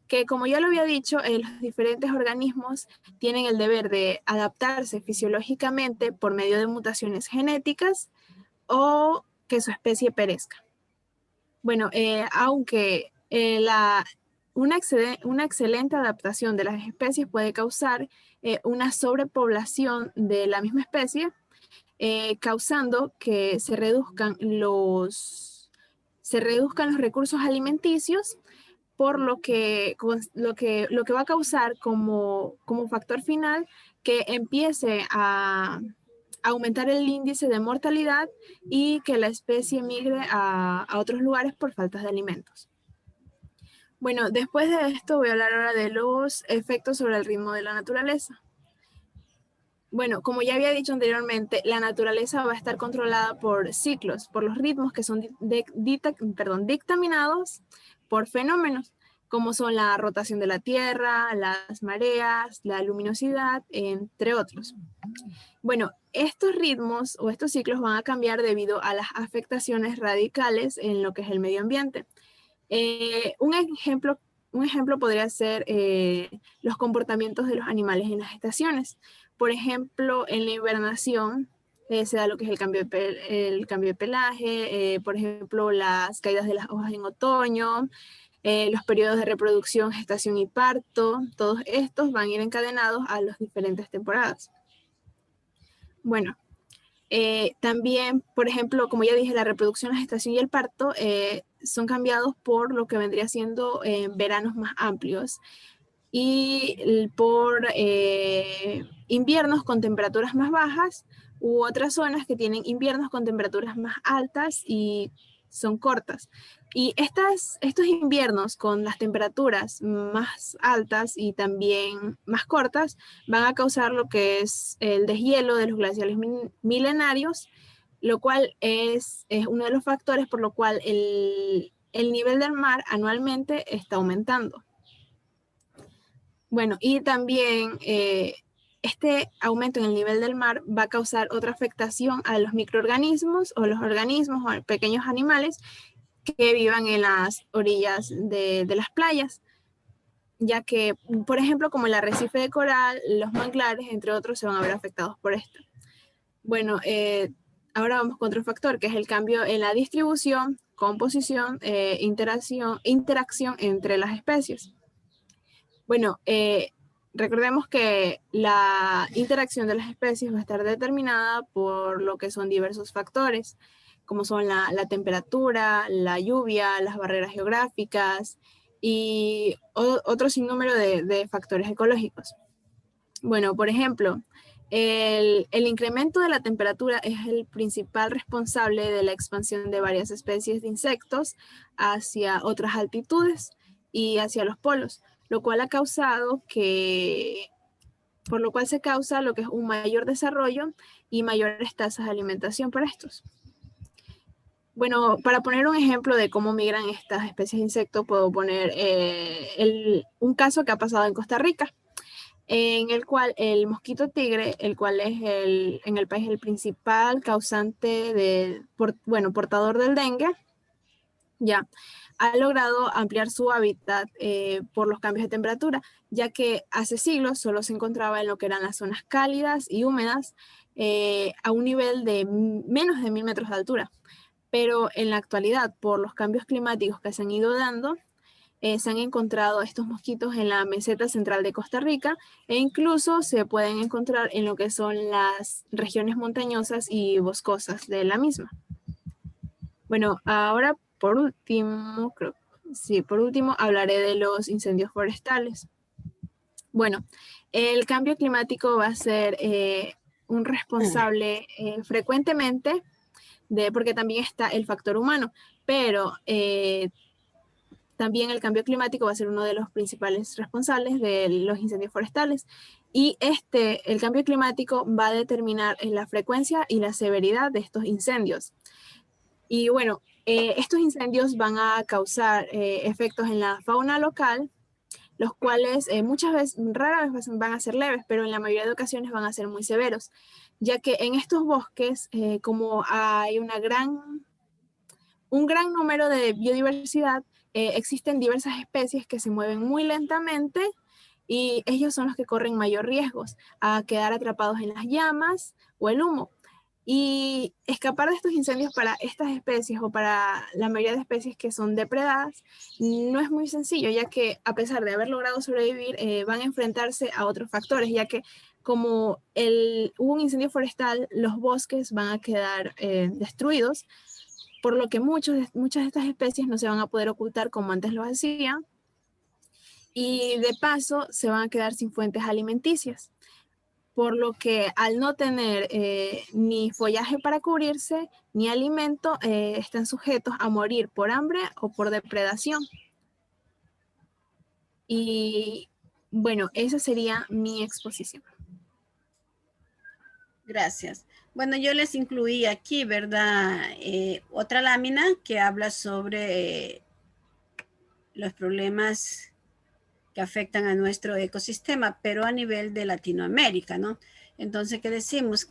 que como ya lo había dicho, los diferentes organismos tienen el deber de adaptarse fisiológicamente por medio de mutaciones genéticas o que su especie perezca. Bueno, aunque una excelente adaptación de las especies puede causar una sobrepoblación de la misma especie, causando que se reduzcan los recursos alimenticios, por lo que va a causar como factor final que empiece a aumentar el índice de mortalidad y que la especie migre a otros lugares por falta de alimentos. Bueno, después de esto voy a hablar ahora de los efectos sobre el ritmo de la naturaleza. Bueno, como ya había dicho anteriormente, la naturaleza va a estar controlada por ciclos, por los ritmos que son dictaminados por fenómenos, como son la rotación de la Tierra, las mareas, la luminosidad, entre otros. Bueno, estos ritmos o estos ciclos van a cambiar debido a las afectaciones radicales en lo que es el medio ambiente. Un ejemplo podría ser los comportamientos de los animales en las estaciones. Por ejemplo, en la hibernación se da lo que es el cambio de pelaje, por ejemplo, las caídas de las hojas en otoño, los periodos de reproducción, gestación y parto. Todos estos van a ir encadenados a las diferentes temporadas. Bueno, también, por ejemplo, como ya dije, la reproducción, la gestación y el parto son cambiados por lo que vendría siendo veranos más amplios y por inviernos con temperaturas más bajas u otras zonas que tienen inviernos con temperaturas más altas y son cortas. Y estos inviernos con las temperaturas más altas y también más cortas van a causar lo que es el deshielo de los glaciares milenarios, lo cual es uno de los factores por lo cual el nivel del mar anualmente está aumentando. Bueno, y también este aumento en el nivel del mar va a causar otra afectación a los microorganismos o los organismos o pequeños animales que vivan en las orillas de las playas, ya que, por ejemplo, como el arrecife de coral, los manglares, entre otros, se van a ver afectados por esto. Bueno, ahora vamos con otro factor, que es el cambio en la distribución, composición, interacción entre las especies. Bueno, recordemos que la interacción de las especies va a estar determinada por lo que son diversos factores, como son la temperatura, la lluvia, las barreras geográficas y otro sinnúmero de factores ecológicos. Bueno, por ejemplo, el incremento de la temperatura es el principal responsable de la expansión de varias especies de insectos hacia otras altitudes y hacia los polos, lo cual ha causado por lo cual se causa lo que es un mayor desarrollo y mayores tasas de alimentación para estos. Bueno, para poner un ejemplo de cómo migran estas especies de insectos, puedo poner un caso que ha pasado en Costa Rica, en el cual el mosquito tigre, el cual es en el país el principal causante portador del dengue, ya ha logrado ampliar su hábitat por los cambios de temperatura, ya que hace siglos solo se encontraba en lo que eran las zonas cálidas y húmedas a un nivel de menos de 1000 metros de altura. Pero en la actualidad, por los cambios climáticos que se han ido dando, se han encontrado estos mosquitos en la meseta central de Costa Rica e incluso se pueden encontrar en lo que son las regiones montañosas y boscosas de la misma. Bueno, ahora por último hablaré de los incendios forestales. Bueno, el cambio climático va a ser un responsable frecuentemente porque también está el factor humano, pero también el cambio climático va a ser uno de los principales responsables de los incendios forestales. Y el cambio climático va a determinar la frecuencia y la severidad de estos incendios. Y bueno, estos incendios van a causar efectos en la fauna local, los cuales rara vez van a ser leves, pero en la mayoría de ocasiones van a ser muy severos, ya que en estos bosques, como hay un gran número de biodiversidad, existen diversas especies que se mueven muy lentamente y ellos son los que corren mayor riesgos a quedar atrapados en las llamas o el humo. Y escapar de estos incendios para estas especies o para la mayoría de especies que son depredadas no es muy sencillo, ya que a pesar de haber logrado sobrevivir, van a enfrentarse a otros factores, ya que como hubo un incendio forestal, los bosques van a quedar destruidos, por lo que muchas de estas especies no se van a poder ocultar como antes lo hacían, y de paso se van a quedar sin fuentes alimenticias, por lo que al no tener ni follaje para cubrirse, ni alimento, están sujetos a morir por hambre o por depredación. Y bueno, esa sería mi exposición. Gracias. Bueno, yo les incluí aquí, ¿verdad? Otra lámina que habla sobre los problemas que afectan a nuestro ecosistema, pero a nivel de Latinoamérica, ¿no? Entonces, ¿qué decimos?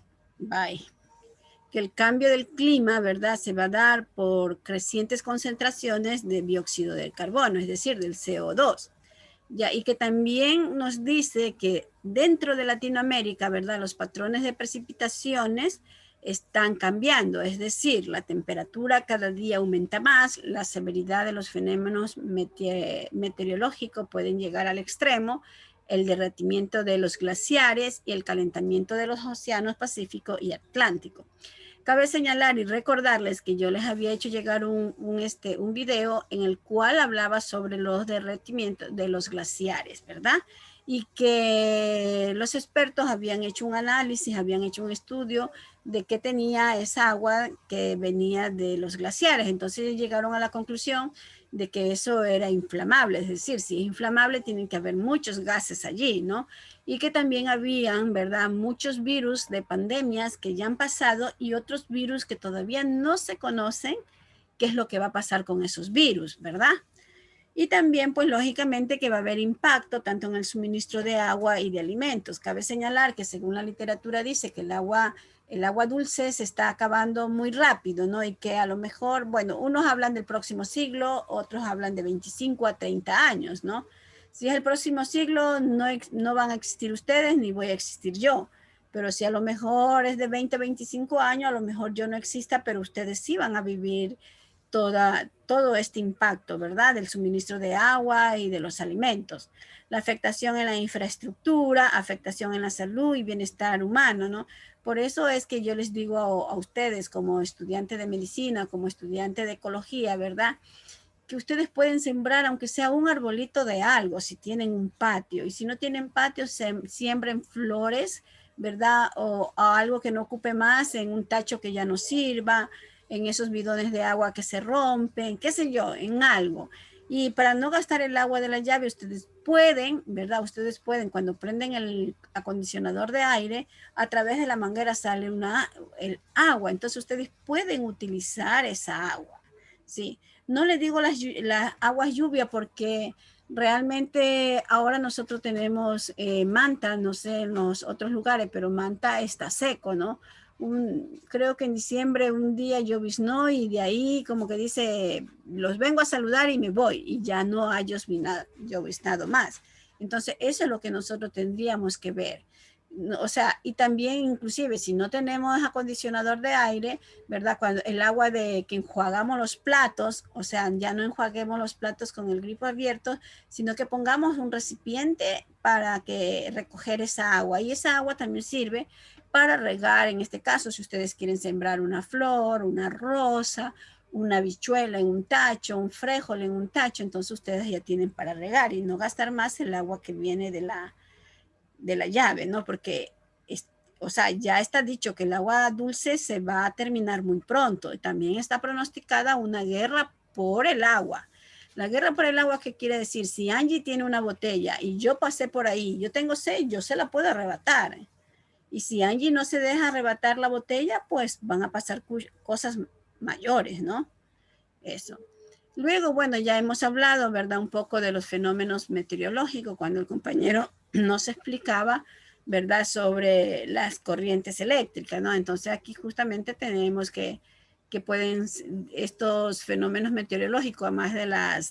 Que el cambio del clima, ¿verdad? Se va a dar por crecientes concentraciones de dióxido de carbono, es decir, del CO2. Ya, y que también nos dice que dentro de Latinoamérica, ¿verdad? Los patrones de precipitaciones están cambiando, es decir, la temperatura cada día aumenta más, la severidad de los fenómenos meteorológicos pueden llegar al extremo, el derretimiento de los glaciares y el calentamiento de los océanos Pacífico y Atlántico. Cabe señalar y recordarles que yo les había hecho llegar un video en el cual hablaba sobre los derretimientos de los glaciares, ¿verdad? Y que los expertos habían hecho un análisis, habían hecho un estudio de qué tenía esa agua que venía de los glaciares. Entonces llegaron a la conclusión de que eso era inflamable, es decir, si es inflamable tienen que haber muchos gases allí, ¿no? Y que también habían, ¿verdad?, muchos virus de pandemias que ya han pasado y otros virus que todavía no se conocen qué es lo que va a pasar con esos virus, ¿verdad? Y también, pues lógicamente que va a haber impacto tanto en el suministro de agua y de alimentos. Cabe señalar que según la literatura dice que el agua dulce se está acabando muy rápido, ¿no? Y que a lo mejor, bueno, unos hablan del próximo siglo, otros hablan de 25 a 30 años, ¿no? Si es el próximo siglo, no van a existir ustedes ni voy a existir yo. Pero si a lo mejor es de 20, 25 años, a lo mejor yo no exista, pero ustedes sí van a vivir todo este impacto, ¿verdad? Del suministro de agua y de los alimentos. La afectación en la infraestructura, afectación en la salud y bienestar humano, ¿no? Por eso es que yo les digo a ustedes como estudiante de medicina, como estudiante de ecología, ¿verdad? Que ustedes pueden sembrar, aunque sea un arbolito de algo, si tienen un patio. Y si no tienen patio, siembren flores, ¿verdad? O algo que no ocupe más en un tacho que ya no sirva, en esos bidones de agua que se rompen, qué sé yo, en algo. Y para no gastar el agua de la llave, ustedes pueden, ¿verdad? Ustedes pueden, cuando prenden el acondicionador de aire, a través de la manguera sale el agua. Entonces ustedes pueden utilizar esa agua, ¿sí? No les digo las aguas lluvia porque realmente ahora nosotros tenemos Manta, no sé en los otros lugares, pero Manta está seco, ¿no? Creo que en diciembre un día lloviznó y de ahí como que dice, los vengo a saludar y me voy, y ya no ha lloviznado más. Entonces eso es lo que nosotros tendríamos que ver. O sea, y también inclusive si no tenemos acondicionador de aire, ¿verdad? Cuando el agua de que enjuagamos los platos, o sea, ya no enjuaguemos los platos con el grifo abierto, sino que pongamos un recipiente para que recoger esa agua. Y esa agua también sirve para regar, en este caso, si ustedes quieren sembrar una flor, una rosa, una habichuela en un tacho, un frijol en un tacho, entonces ustedes ya tienen para regar y no gastar más el agua que viene de la llave, ¿no? Porque, o sea, ya está dicho que el agua dulce se va a terminar muy pronto. También está pronosticada una guerra por el agua. La guerra por el agua, ¿qué quiere decir? Si Angie tiene una botella y yo pasé por ahí, yo tengo sed, yo se la puedo arrebatar. Y si Angie no se deja arrebatar la botella, pues van a pasar cosas mayores, ¿no? Eso. Luego, bueno, ya hemos hablado, ¿verdad? Un poco de los fenómenos meteorológicos cuando el compañero nos explicaba, ¿verdad? Sobre las corrientes eléctricas, ¿no? Entonces aquí justamente tenemos que pueden estos fenómenos meteorológicos, además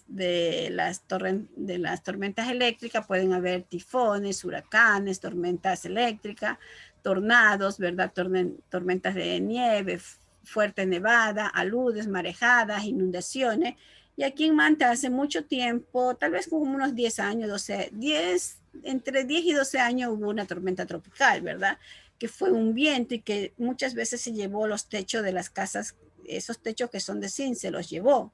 de las tormentas eléctricas, pueden haber tifones, huracanes, tormentas eléctricas, tornados, ¿verdad? Tormentas de nieve, fuerte nevada, aludes, marejadas, inundaciones. Y aquí en Manta hace mucho tiempo, tal vez como unos 10 años, entre 10 y 12 años hubo una tormenta tropical, ¿verdad? Que fue un viento y que muchas veces se llevó los techos de las casas, esos techos que son de zinc, se los llevó,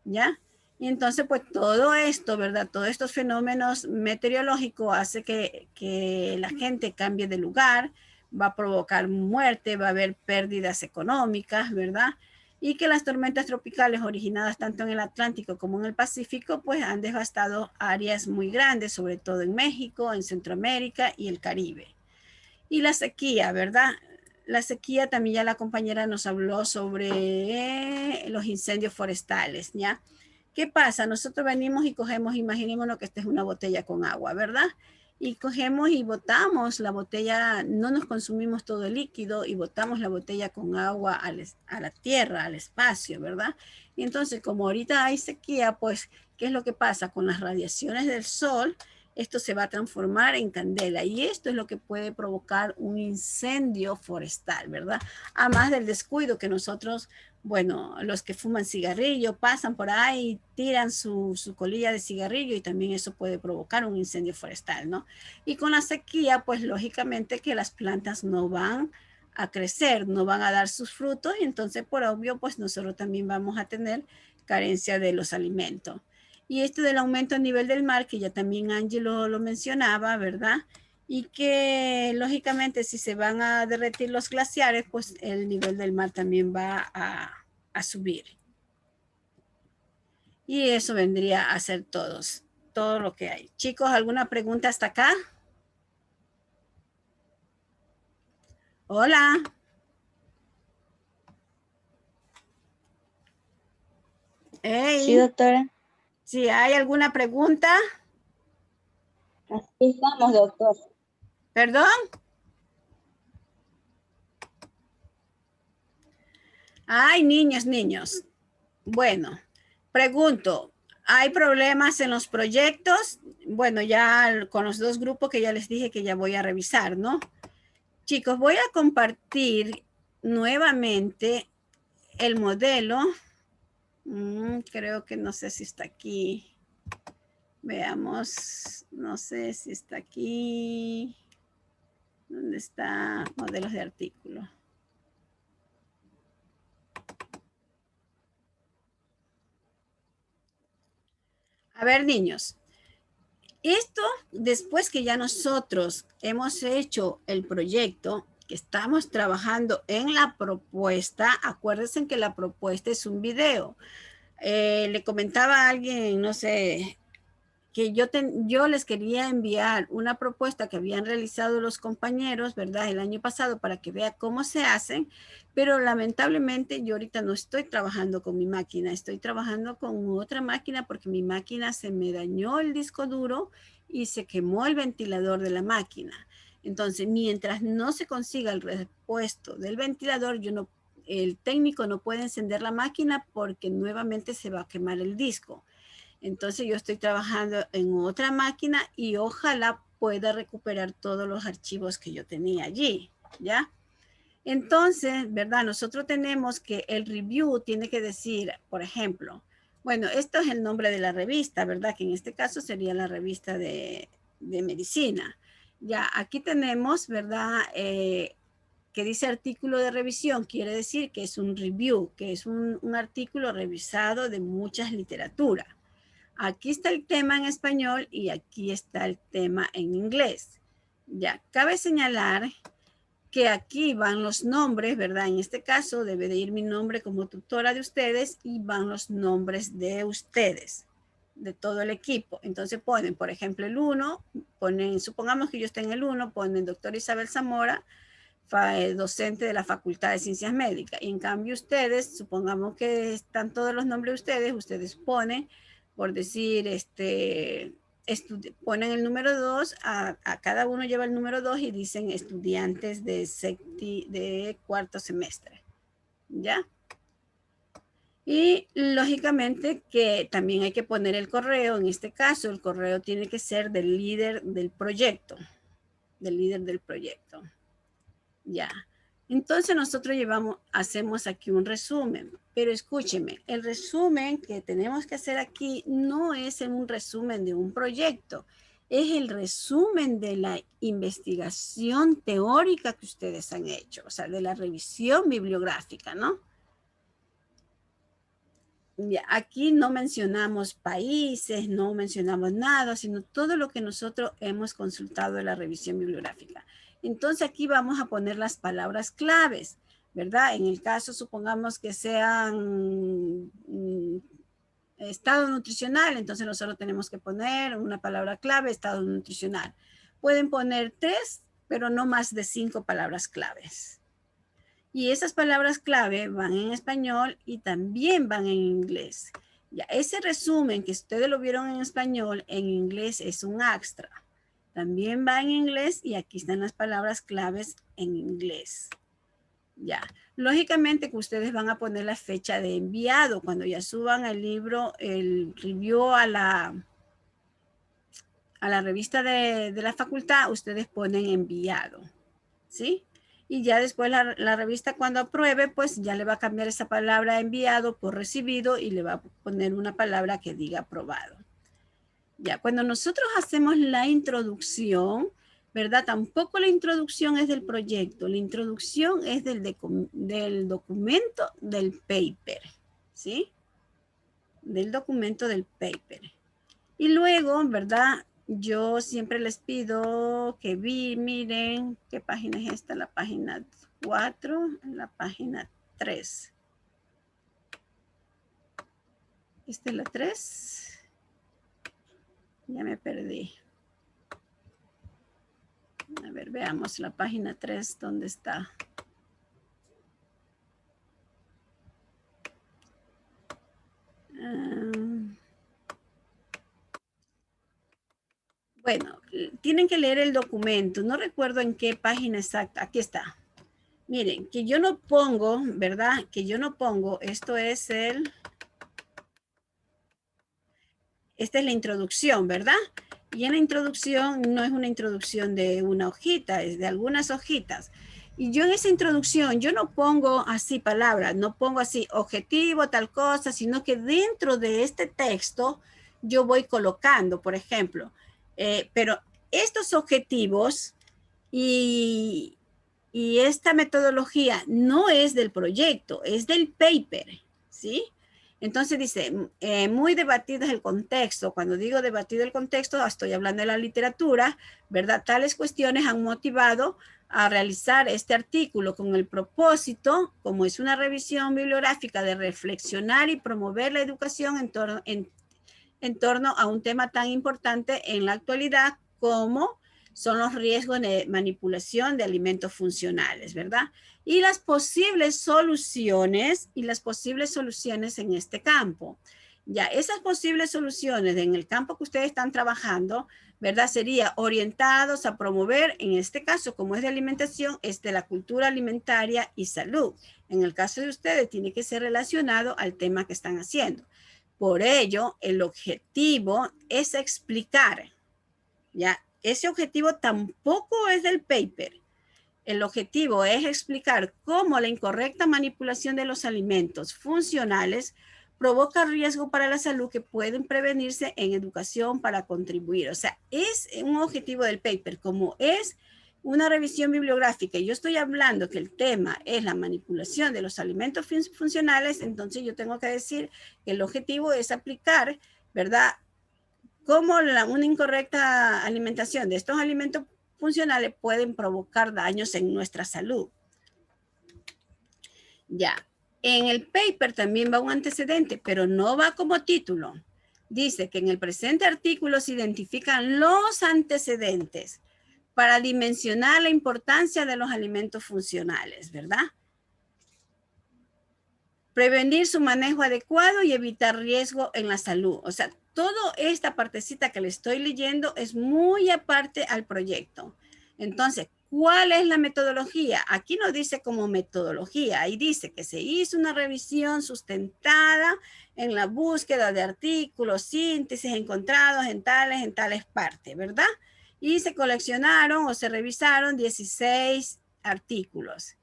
¿ya? Y entonces, pues todo esto, ¿verdad? Todos estos fenómenos meteorológicos hace que la gente cambie de lugar, va a provocar muerte, va a haber pérdidas económicas, ¿verdad? Y que las tormentas tropicales originadas tanto en el Atlántico como en el Pacífico, pues han devastado áreas muy grandes, sobre todo en México, en Centroamérica y el Caribe. Y la sequía, ¿verdad? La sequía también ya la compañera nos habló sobre los incendios forestales, ¿ya? ¿Qué pasa? Nosotros venimos y cogemos, imaginémonos que esta es una botella con agua, ¿verdad? Y cogemos y botamos la botella, no nos consumimos todo el líquido y botamos la botella con agua a la tierra, al espacio, ¿verdad? Y entonces, como ahorita hay sequía, pues, ¿qué es lo que pasa? Con las radiaciones del sol, esto se va a transformar en candela y esto es lo que puede provocar un incendio forestal, ¿verdad? Además del descuido que nosotros, bueno, los que fuman cigarrillo pasan por ahí, tiran su colilla de cigarrillo y también eso puede provocar un incendio forestal, ¿no? Y con la sequía, pues lógicamente que las plantas no van a crecer, no van a dar sus frutos y entonces por obvio, pues nosotros también vamos a tener carencia de los alimentos. Y esto del aumento a nivel del mar, que ya también Angie lo mencionaba, ¿verdad? Y que lógicamente si se van a derretir los glaciares, pues el nivel del mar también va a subir. Y eso vendría a ser todo lo que hay. Chicos, ¿alguna pregunta hasta acá? Hola. Hey. Sí, doctora. Si hay alguna pregunta. Aquí estamos, doctor. ¿Perdón? Ay, niños. Bueno, pregunto, ¿hay problemas en los proyectos? Bueno, ya con los dos grupos que ya les dije que ya voy a revisar, ¿no? Chicos, voy a compartir nuevamente el modelo. Creo que no sé si está aquí. Veamos, no sé si está aquí. ¿Dónde está? Modelos de artículo. A ver, niños. Esto, después que ya nosotros hemos hecho el proyecto, que estamos trabajando en la propuesta, acuérdense que la propuesta es un video. Le comentaba a alguien, no sé, que yo les quería enviar una propuesta que habían realizado los compañeros, ¿verdad? El año pasado para que vea cómo se hacen, pero lamentablemente yo ahorita no estoy trabajando con mi máquina, estoy trabajando con otra máquina porque mi máquina se me dañó el disco duro y se quemó el ventilador de la máquina. Entonces, mientras no se consiga el repuesto del ventilador, el técnico no puede encender la máquina porque nuevamente se va a quemar el disco. Entonces yo estoy trabajando en otra máquina y ojalá pueda recuperar todos los archivos que yo tenía allí, ¿ya? Entonces, ¿verdad? Nosotros tenemos que el review tiene que decir, por ejemplo, bueno, esto es el nombre de la revista, ¿verdad? Que en este caso sería la revista de medicina. Ya, aquí tenemos, ¿verdad? Que dice artículo de revisión, quiere decir que es un review, que es un artículo revisado de muchas literaturas. Aquí está el tema en español y aquí está el tema en inglés. Ya, cabe señalar que aquí van los nombres, ¿verdad? En este caso debe de ir mi nombre como tutora de ustedes y van los nombres de ustedes, de todo el equipo. Entonces ponen, por ejemplo, el 1, supongamos que yo esté en el 1, ponen doctora Isabel Zamora, docente de la Facultad de Ciencias Médicas. Y en cambio ustedes, supongamos que están todos los nombres de ustedes ponen, por decir, ponen el número 2, a cada uno lleva el número 2 y dicen estudiantes de cuarto semestre, ¿ya? Y lógicamente que también hay que poner el correo, en este caso el correo tiene que ser del líder del proyecto, ya. Entonces nosotros hacemos aquí un resumen, pero escúcheme, el resumen que tenemos que hacer aquí no es un resumen de un proyecto, es el resumen de la investigación teórica que ustedes han hecho, o sea, de la revisión bibliográfica, ¿no? Ya, aquí no mencionamos países, no mencionamos nada, sino todo lo que nosotros hemos consultado en la revisión bibliográfica. Entonces aquí vamos a poner las palabras claves, ¿verdad? En el caso, supongamos que sean estado nutricional, entonces nosotros tenemos que poner una palabra clave, estado nutricional. Pueden poner 3, pero no más de 5 palabras claves. Y esas palabras clave van en español y también van en inglés. Ya, ese resumen que ustedes lo vieron en español, en inglés es un extra. También va en inglés y aquí están las palabras claves en inglés. Ya, lógicamente que ustedes van a poner la fecha de enviado. Cuando ya suban el libro, el review a la revista de la facultad, ustedes ponen enviado, ¿sí? Y ya después la revista cuando apruebe, pues ya le va a cambiar esa palabra enviado por recibido y le va a poner una palabra que diga aprobado. Ya, cuando nosotros hacemos la introducción, ¿verdad? Tampoco la introducción es del proyecto, la introducción es del documento del paper, ¿sí? Del documento del paper. Y luego, ¿verdad? Yo siempre les pido que miren qué página es esta, la página 4, la página 3. ¿Esta es la 3? Ya me perdí. A ver, veamos la página 3, ¿dónde está? Bueno, tienen que leer el documento. No recuerdo en qué página exacta. Aquí está. Miren, que yo no pongo, ¿verdad? Que yo no pongo, esto es esta es la introducción, ¿verdad? Y en la introducción no es una introducción de una hojita, es de algunas hojitas. Y yo en esa introducción, yo no pongo así palabras, no pongo así objetivo, tal cosa, sino que dentro de este texto yo voy colocando, por ejemplo, pero estos objetivos y esta metodología no es del proyecto, es del paper, ¿sí? Entonces dice, muy debatido es el contexto. Cuando digo debatido el contexto, estoy hablando de la literatura, ¿verdad? Tales cuestiones han motivado a realizar este artículo con el propósito, como es una revisión bibliográfica, de reflexionar y promover la educación en torno a un tema tan importante en la actualidad como son los riesgos de manipulación de alimentos funcionales, ¿verdad? Y las posibles soluciones en este campo. Ya, esas posibles soluciones en el campo que ustedes están trabajando, ¿verdad? Sería orientados a promover, en este caso, como es de alimentación, es de la cultura alimentaria y salud. En el caso de ustedes, tiene que ser relacionado al tema que están haciendo. Por ello, el objetivo es explicar, ¿ya? Ese objetivo tampoco es del paper. El objetivo es explicar cómo la incorrecta manipulación de los alimentos funcionales provoca riesgo para la salud que pueden prevenirse en educación para contribuir. O sea, es un objetivo del paper, como es una revisión bibliográfica. Yo estoy hablando que el tema es la manipulación de los alimentos funcionales, entonces yo tengo que decir que el objetivo es aplicar, ¿verdad?, cómo una incorrecta alimentación de estos alimentos funcionales pueden provocar daños en nuestra salud. Ya, en el paper también va un antecedente, pero no va como título. Dice que en el presente artículo se identifican los antecedentes para dimensionar la importancia de los alimentos funcionales, ¿verdad? Prevenir su manejo adecuado y evitar riesgo en la salud. O sea, toda esta partecita que le estoy leyendo es muy aparte al proyecto. Entonces, ¿cuál es la metodología? Aquí no dice como metodología, ahí dice que se hizo una revisión sustentada en la búsqueda de artículos, síntesis encontrados en tales partes, ¿verdad? Y se coleccionaron o se revisaron 16 artículos.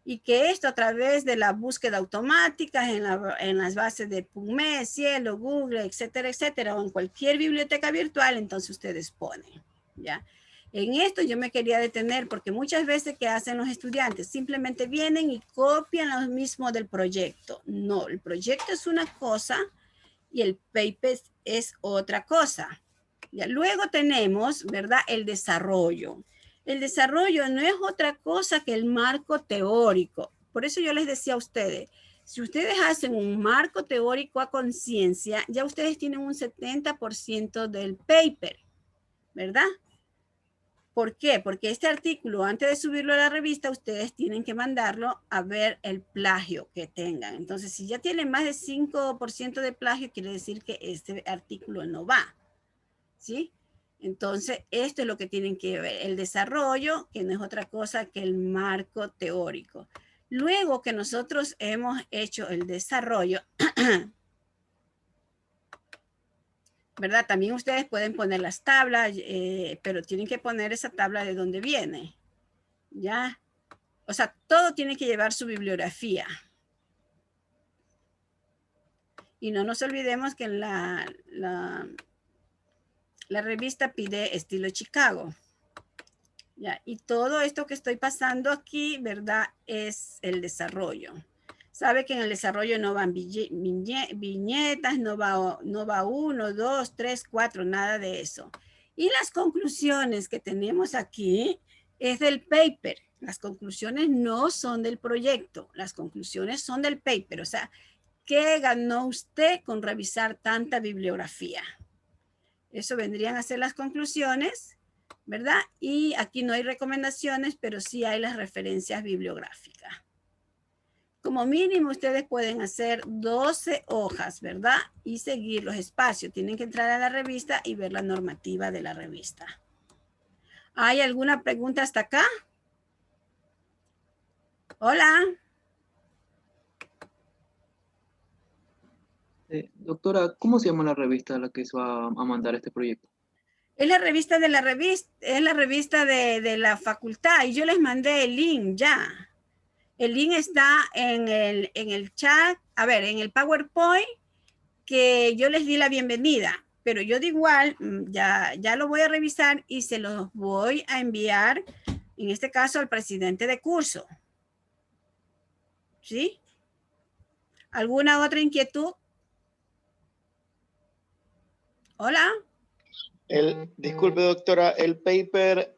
Y que esto a través de la búsqueda automática en las bases de PubMed, Cielo, Google, etcétera, etcétera, o en cualquier biblioteca virtual, entonces ustedes ponen, ¿ya? En esto yo me quería detener porque muchas veces que hacen los estudiantes, simplemente vienen y copian lo mismo del proyecto. No, el proyecto es una cosa y el paper es otra cosa. ¿Ya? Luego tenemos, ¿verdad?, el desarrollo. El desarrollo no es otra cosa que el marco teórico. Por eso yo les decía a ustedes, si ustedes hacen un marco teórico a conciencia, ya ustedes tienen un 70% del paper, ¿verdad? ¿Por qué? Porque este artículo, antes de subirlo a la revista, ustedes tienen que mandarlo a ver el plagio que tengan. Entonces, si ya tienen más de 5% de plagio, quiere decir que este artículo no va, ¿sí? Entonces, esto es lo que tienen que ver, el desarrollo, que no es otra cosa que el marco teórico. Luego que nosotros hemos hecho el desarrollo, ¿verdad? También ustedes pueden poner las tablas, pero tienen que poner esa tabla de dónde viene, ¿ya? O sea, todo tiene que llevar su bibliografía. Y no nos olvidemos que la revista pide estilo Chicago. ¿Ya? Y todo esto que estoy pasando aquí, ¿verdad?, es el desarrollo. Sabe que en el desarrollo no van viñetas, no va 1, 2, 3, 4, nada de eso. Y las conclusiones que tenemos aquí es del paper. Las conclusiones no son del proyecto, las conclusiones son del paper. O sea, ¿qué ganó usted con revisar tanta bibliografía? Eso vendrían a ser las conclusiones, ¿verdad? Y aquí no hay recomendaciones, pero sí hay las referencias bibliográficas. Como mínimo, ustedes pueden hacer 12 hojas, ¿verdad? Y seguir los espacios. Tienen que entrar a la revista y ver la normativa de la revista. ¿Hay alguna pregunta hasta acá? Hola. Doctora, ¿cómo se llama la revista a la que se va a mandar este proyecto? Es la revista de la revista, es la revista de la facultad y yo les mandé el link ya. El link está en el chat, a ver, en el PowerPoint que yo les di la bienvenida, pero yo de igual ya lo voy a revisar y se los voy a enviar, en este caso al presidente de curso. ¿Sí? ¿Alguna otra inquietud? Hola. Disculpe, doctora, el paper,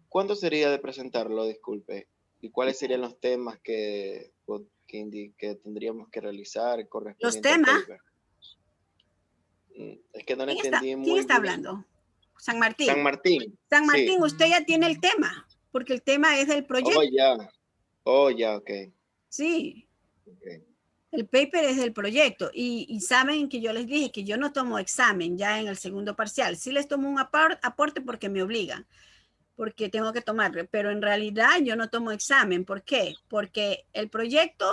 ¿cuándo sería de presentarlo? Disculpe. ¿Y cuáles serían los temas que tendríamos que realizar correspondiente al paper? Es que no le entendí muy bien. ¿Quién está hablando? San Martín. San Martín. San Martín, sí. Usted ya tiene el tema, porque el tema es del proyecto. Oh, ya, ok. Sí. Okay. El paper es del proyecto y saben que yo les dije que yo no tomo examen ya en el segundo parcial. Sí les tomo un aporte porque me obligan, porque tengo que tomarlo, pero en realidad yo no tomo examen. ¿Por qué? Porque el proyecto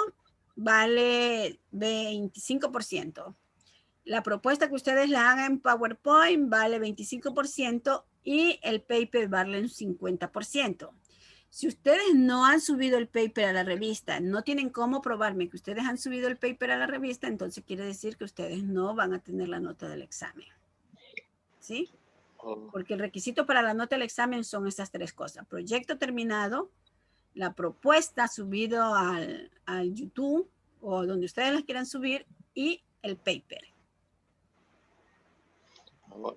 vale 25%. La propuesta que ustedes la hagan en PowerPoint vale 25% y el paper vale un 50%. Si ustedes no han subido el paper a la revista, no tienen cómo probarme que ustedes han subido el paper a la revista, entonces quiere decir que ustedes no van a tener la nota del examen. ¿Sí? Porque el requisito para la nota del examen son estas tres cosas. Proyecto terminado, la propuesta subido al YouTube o donde ustedes la quieran subir y el paper.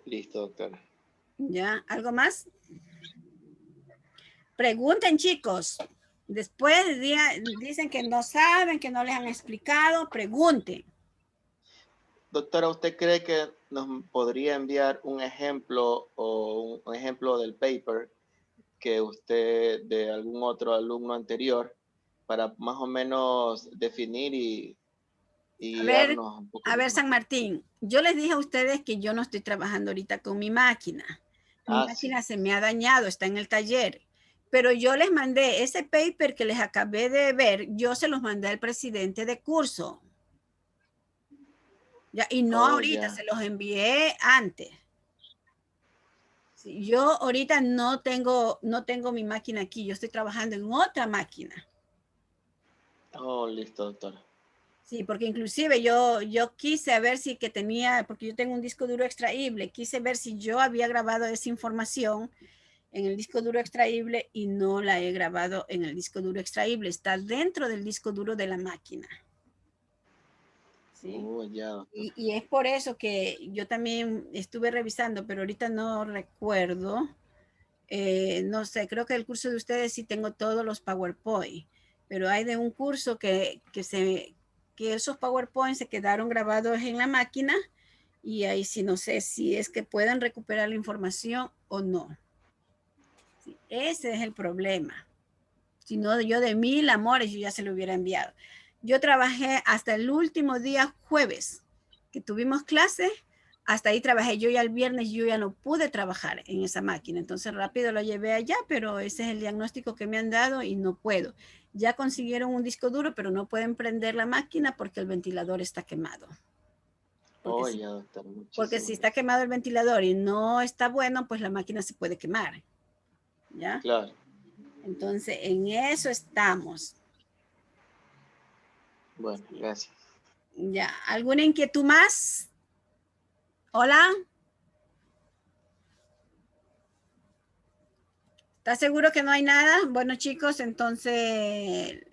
Listo, doctora. ¿Ya? ¿Algo más? Pregunten, chicos. Después dicen que no saben, que no les han explicado. Pregunten. Doctora, ¿usted cree que nos podría enviar un ejemplo o un ejemplo del paper que usted de algún otro alumno anterior para más o menos definir y guiarnos un poco? A ver, San Martín, yo les dije a ustedes que yo no estoy trabajando ahorita con mi máquina. Mi máquina se me ha dañado, está en el taller. Pero yo les mandé ese paper que les acabé de ver, yo se los mandé al presidente de curso. Ya, y no ahorita, se los envié antes. Sí, yo ahorita no tengo mi máquina aquí, yo estoy trabajando en otra máquina. Oh, listo, doctora. Sí, porque inclusive yo quise ver si que tenía, porque yo tengo un disco duro extraíble, quise ver si yo había grabado esa información en el disco duro extraíble y no la he grabado en el disco duro extraíble, está dentro del disco duro de la máquina. ¿Sí? Oh, ya. Y es por eso que yo también estuve revisando, pero ahorita no recuerdo. No sé, creo que el curso de ustedes sí tengo todos los PowerPoint, pero hay de un curso que esos PowerPoint se quedaron grabados en la máquina y ahí sí no sé si es que puedan recuperar la información o no. Sí, ese es el problema. Si no, yo de 1000 amores yo ya se lo hubiera enviado. Yo trabajé hasta el último día jueves que tuvimos clase, hasta ahí trabajé. Yo ya el viernes yo ya no pude trabajar en esa máquina, entonces rápido lo llevé allá, pero ese es el diagnóstico que me han dado y no puedo. Ya consiguieron un disco duro, pero no pueden prender la máquina porque el ventilador está quemado. Porque si está quemado el ventilador y no está bueno, pues la máquina se puede quemar. ¿Ya? Claro. Entonces, en eso estamos. Bueno, gracias. Ya, ¿alguna inquietud más? Hola. ¿Estás seguro que no hay nada? Bueno, chicos, entonces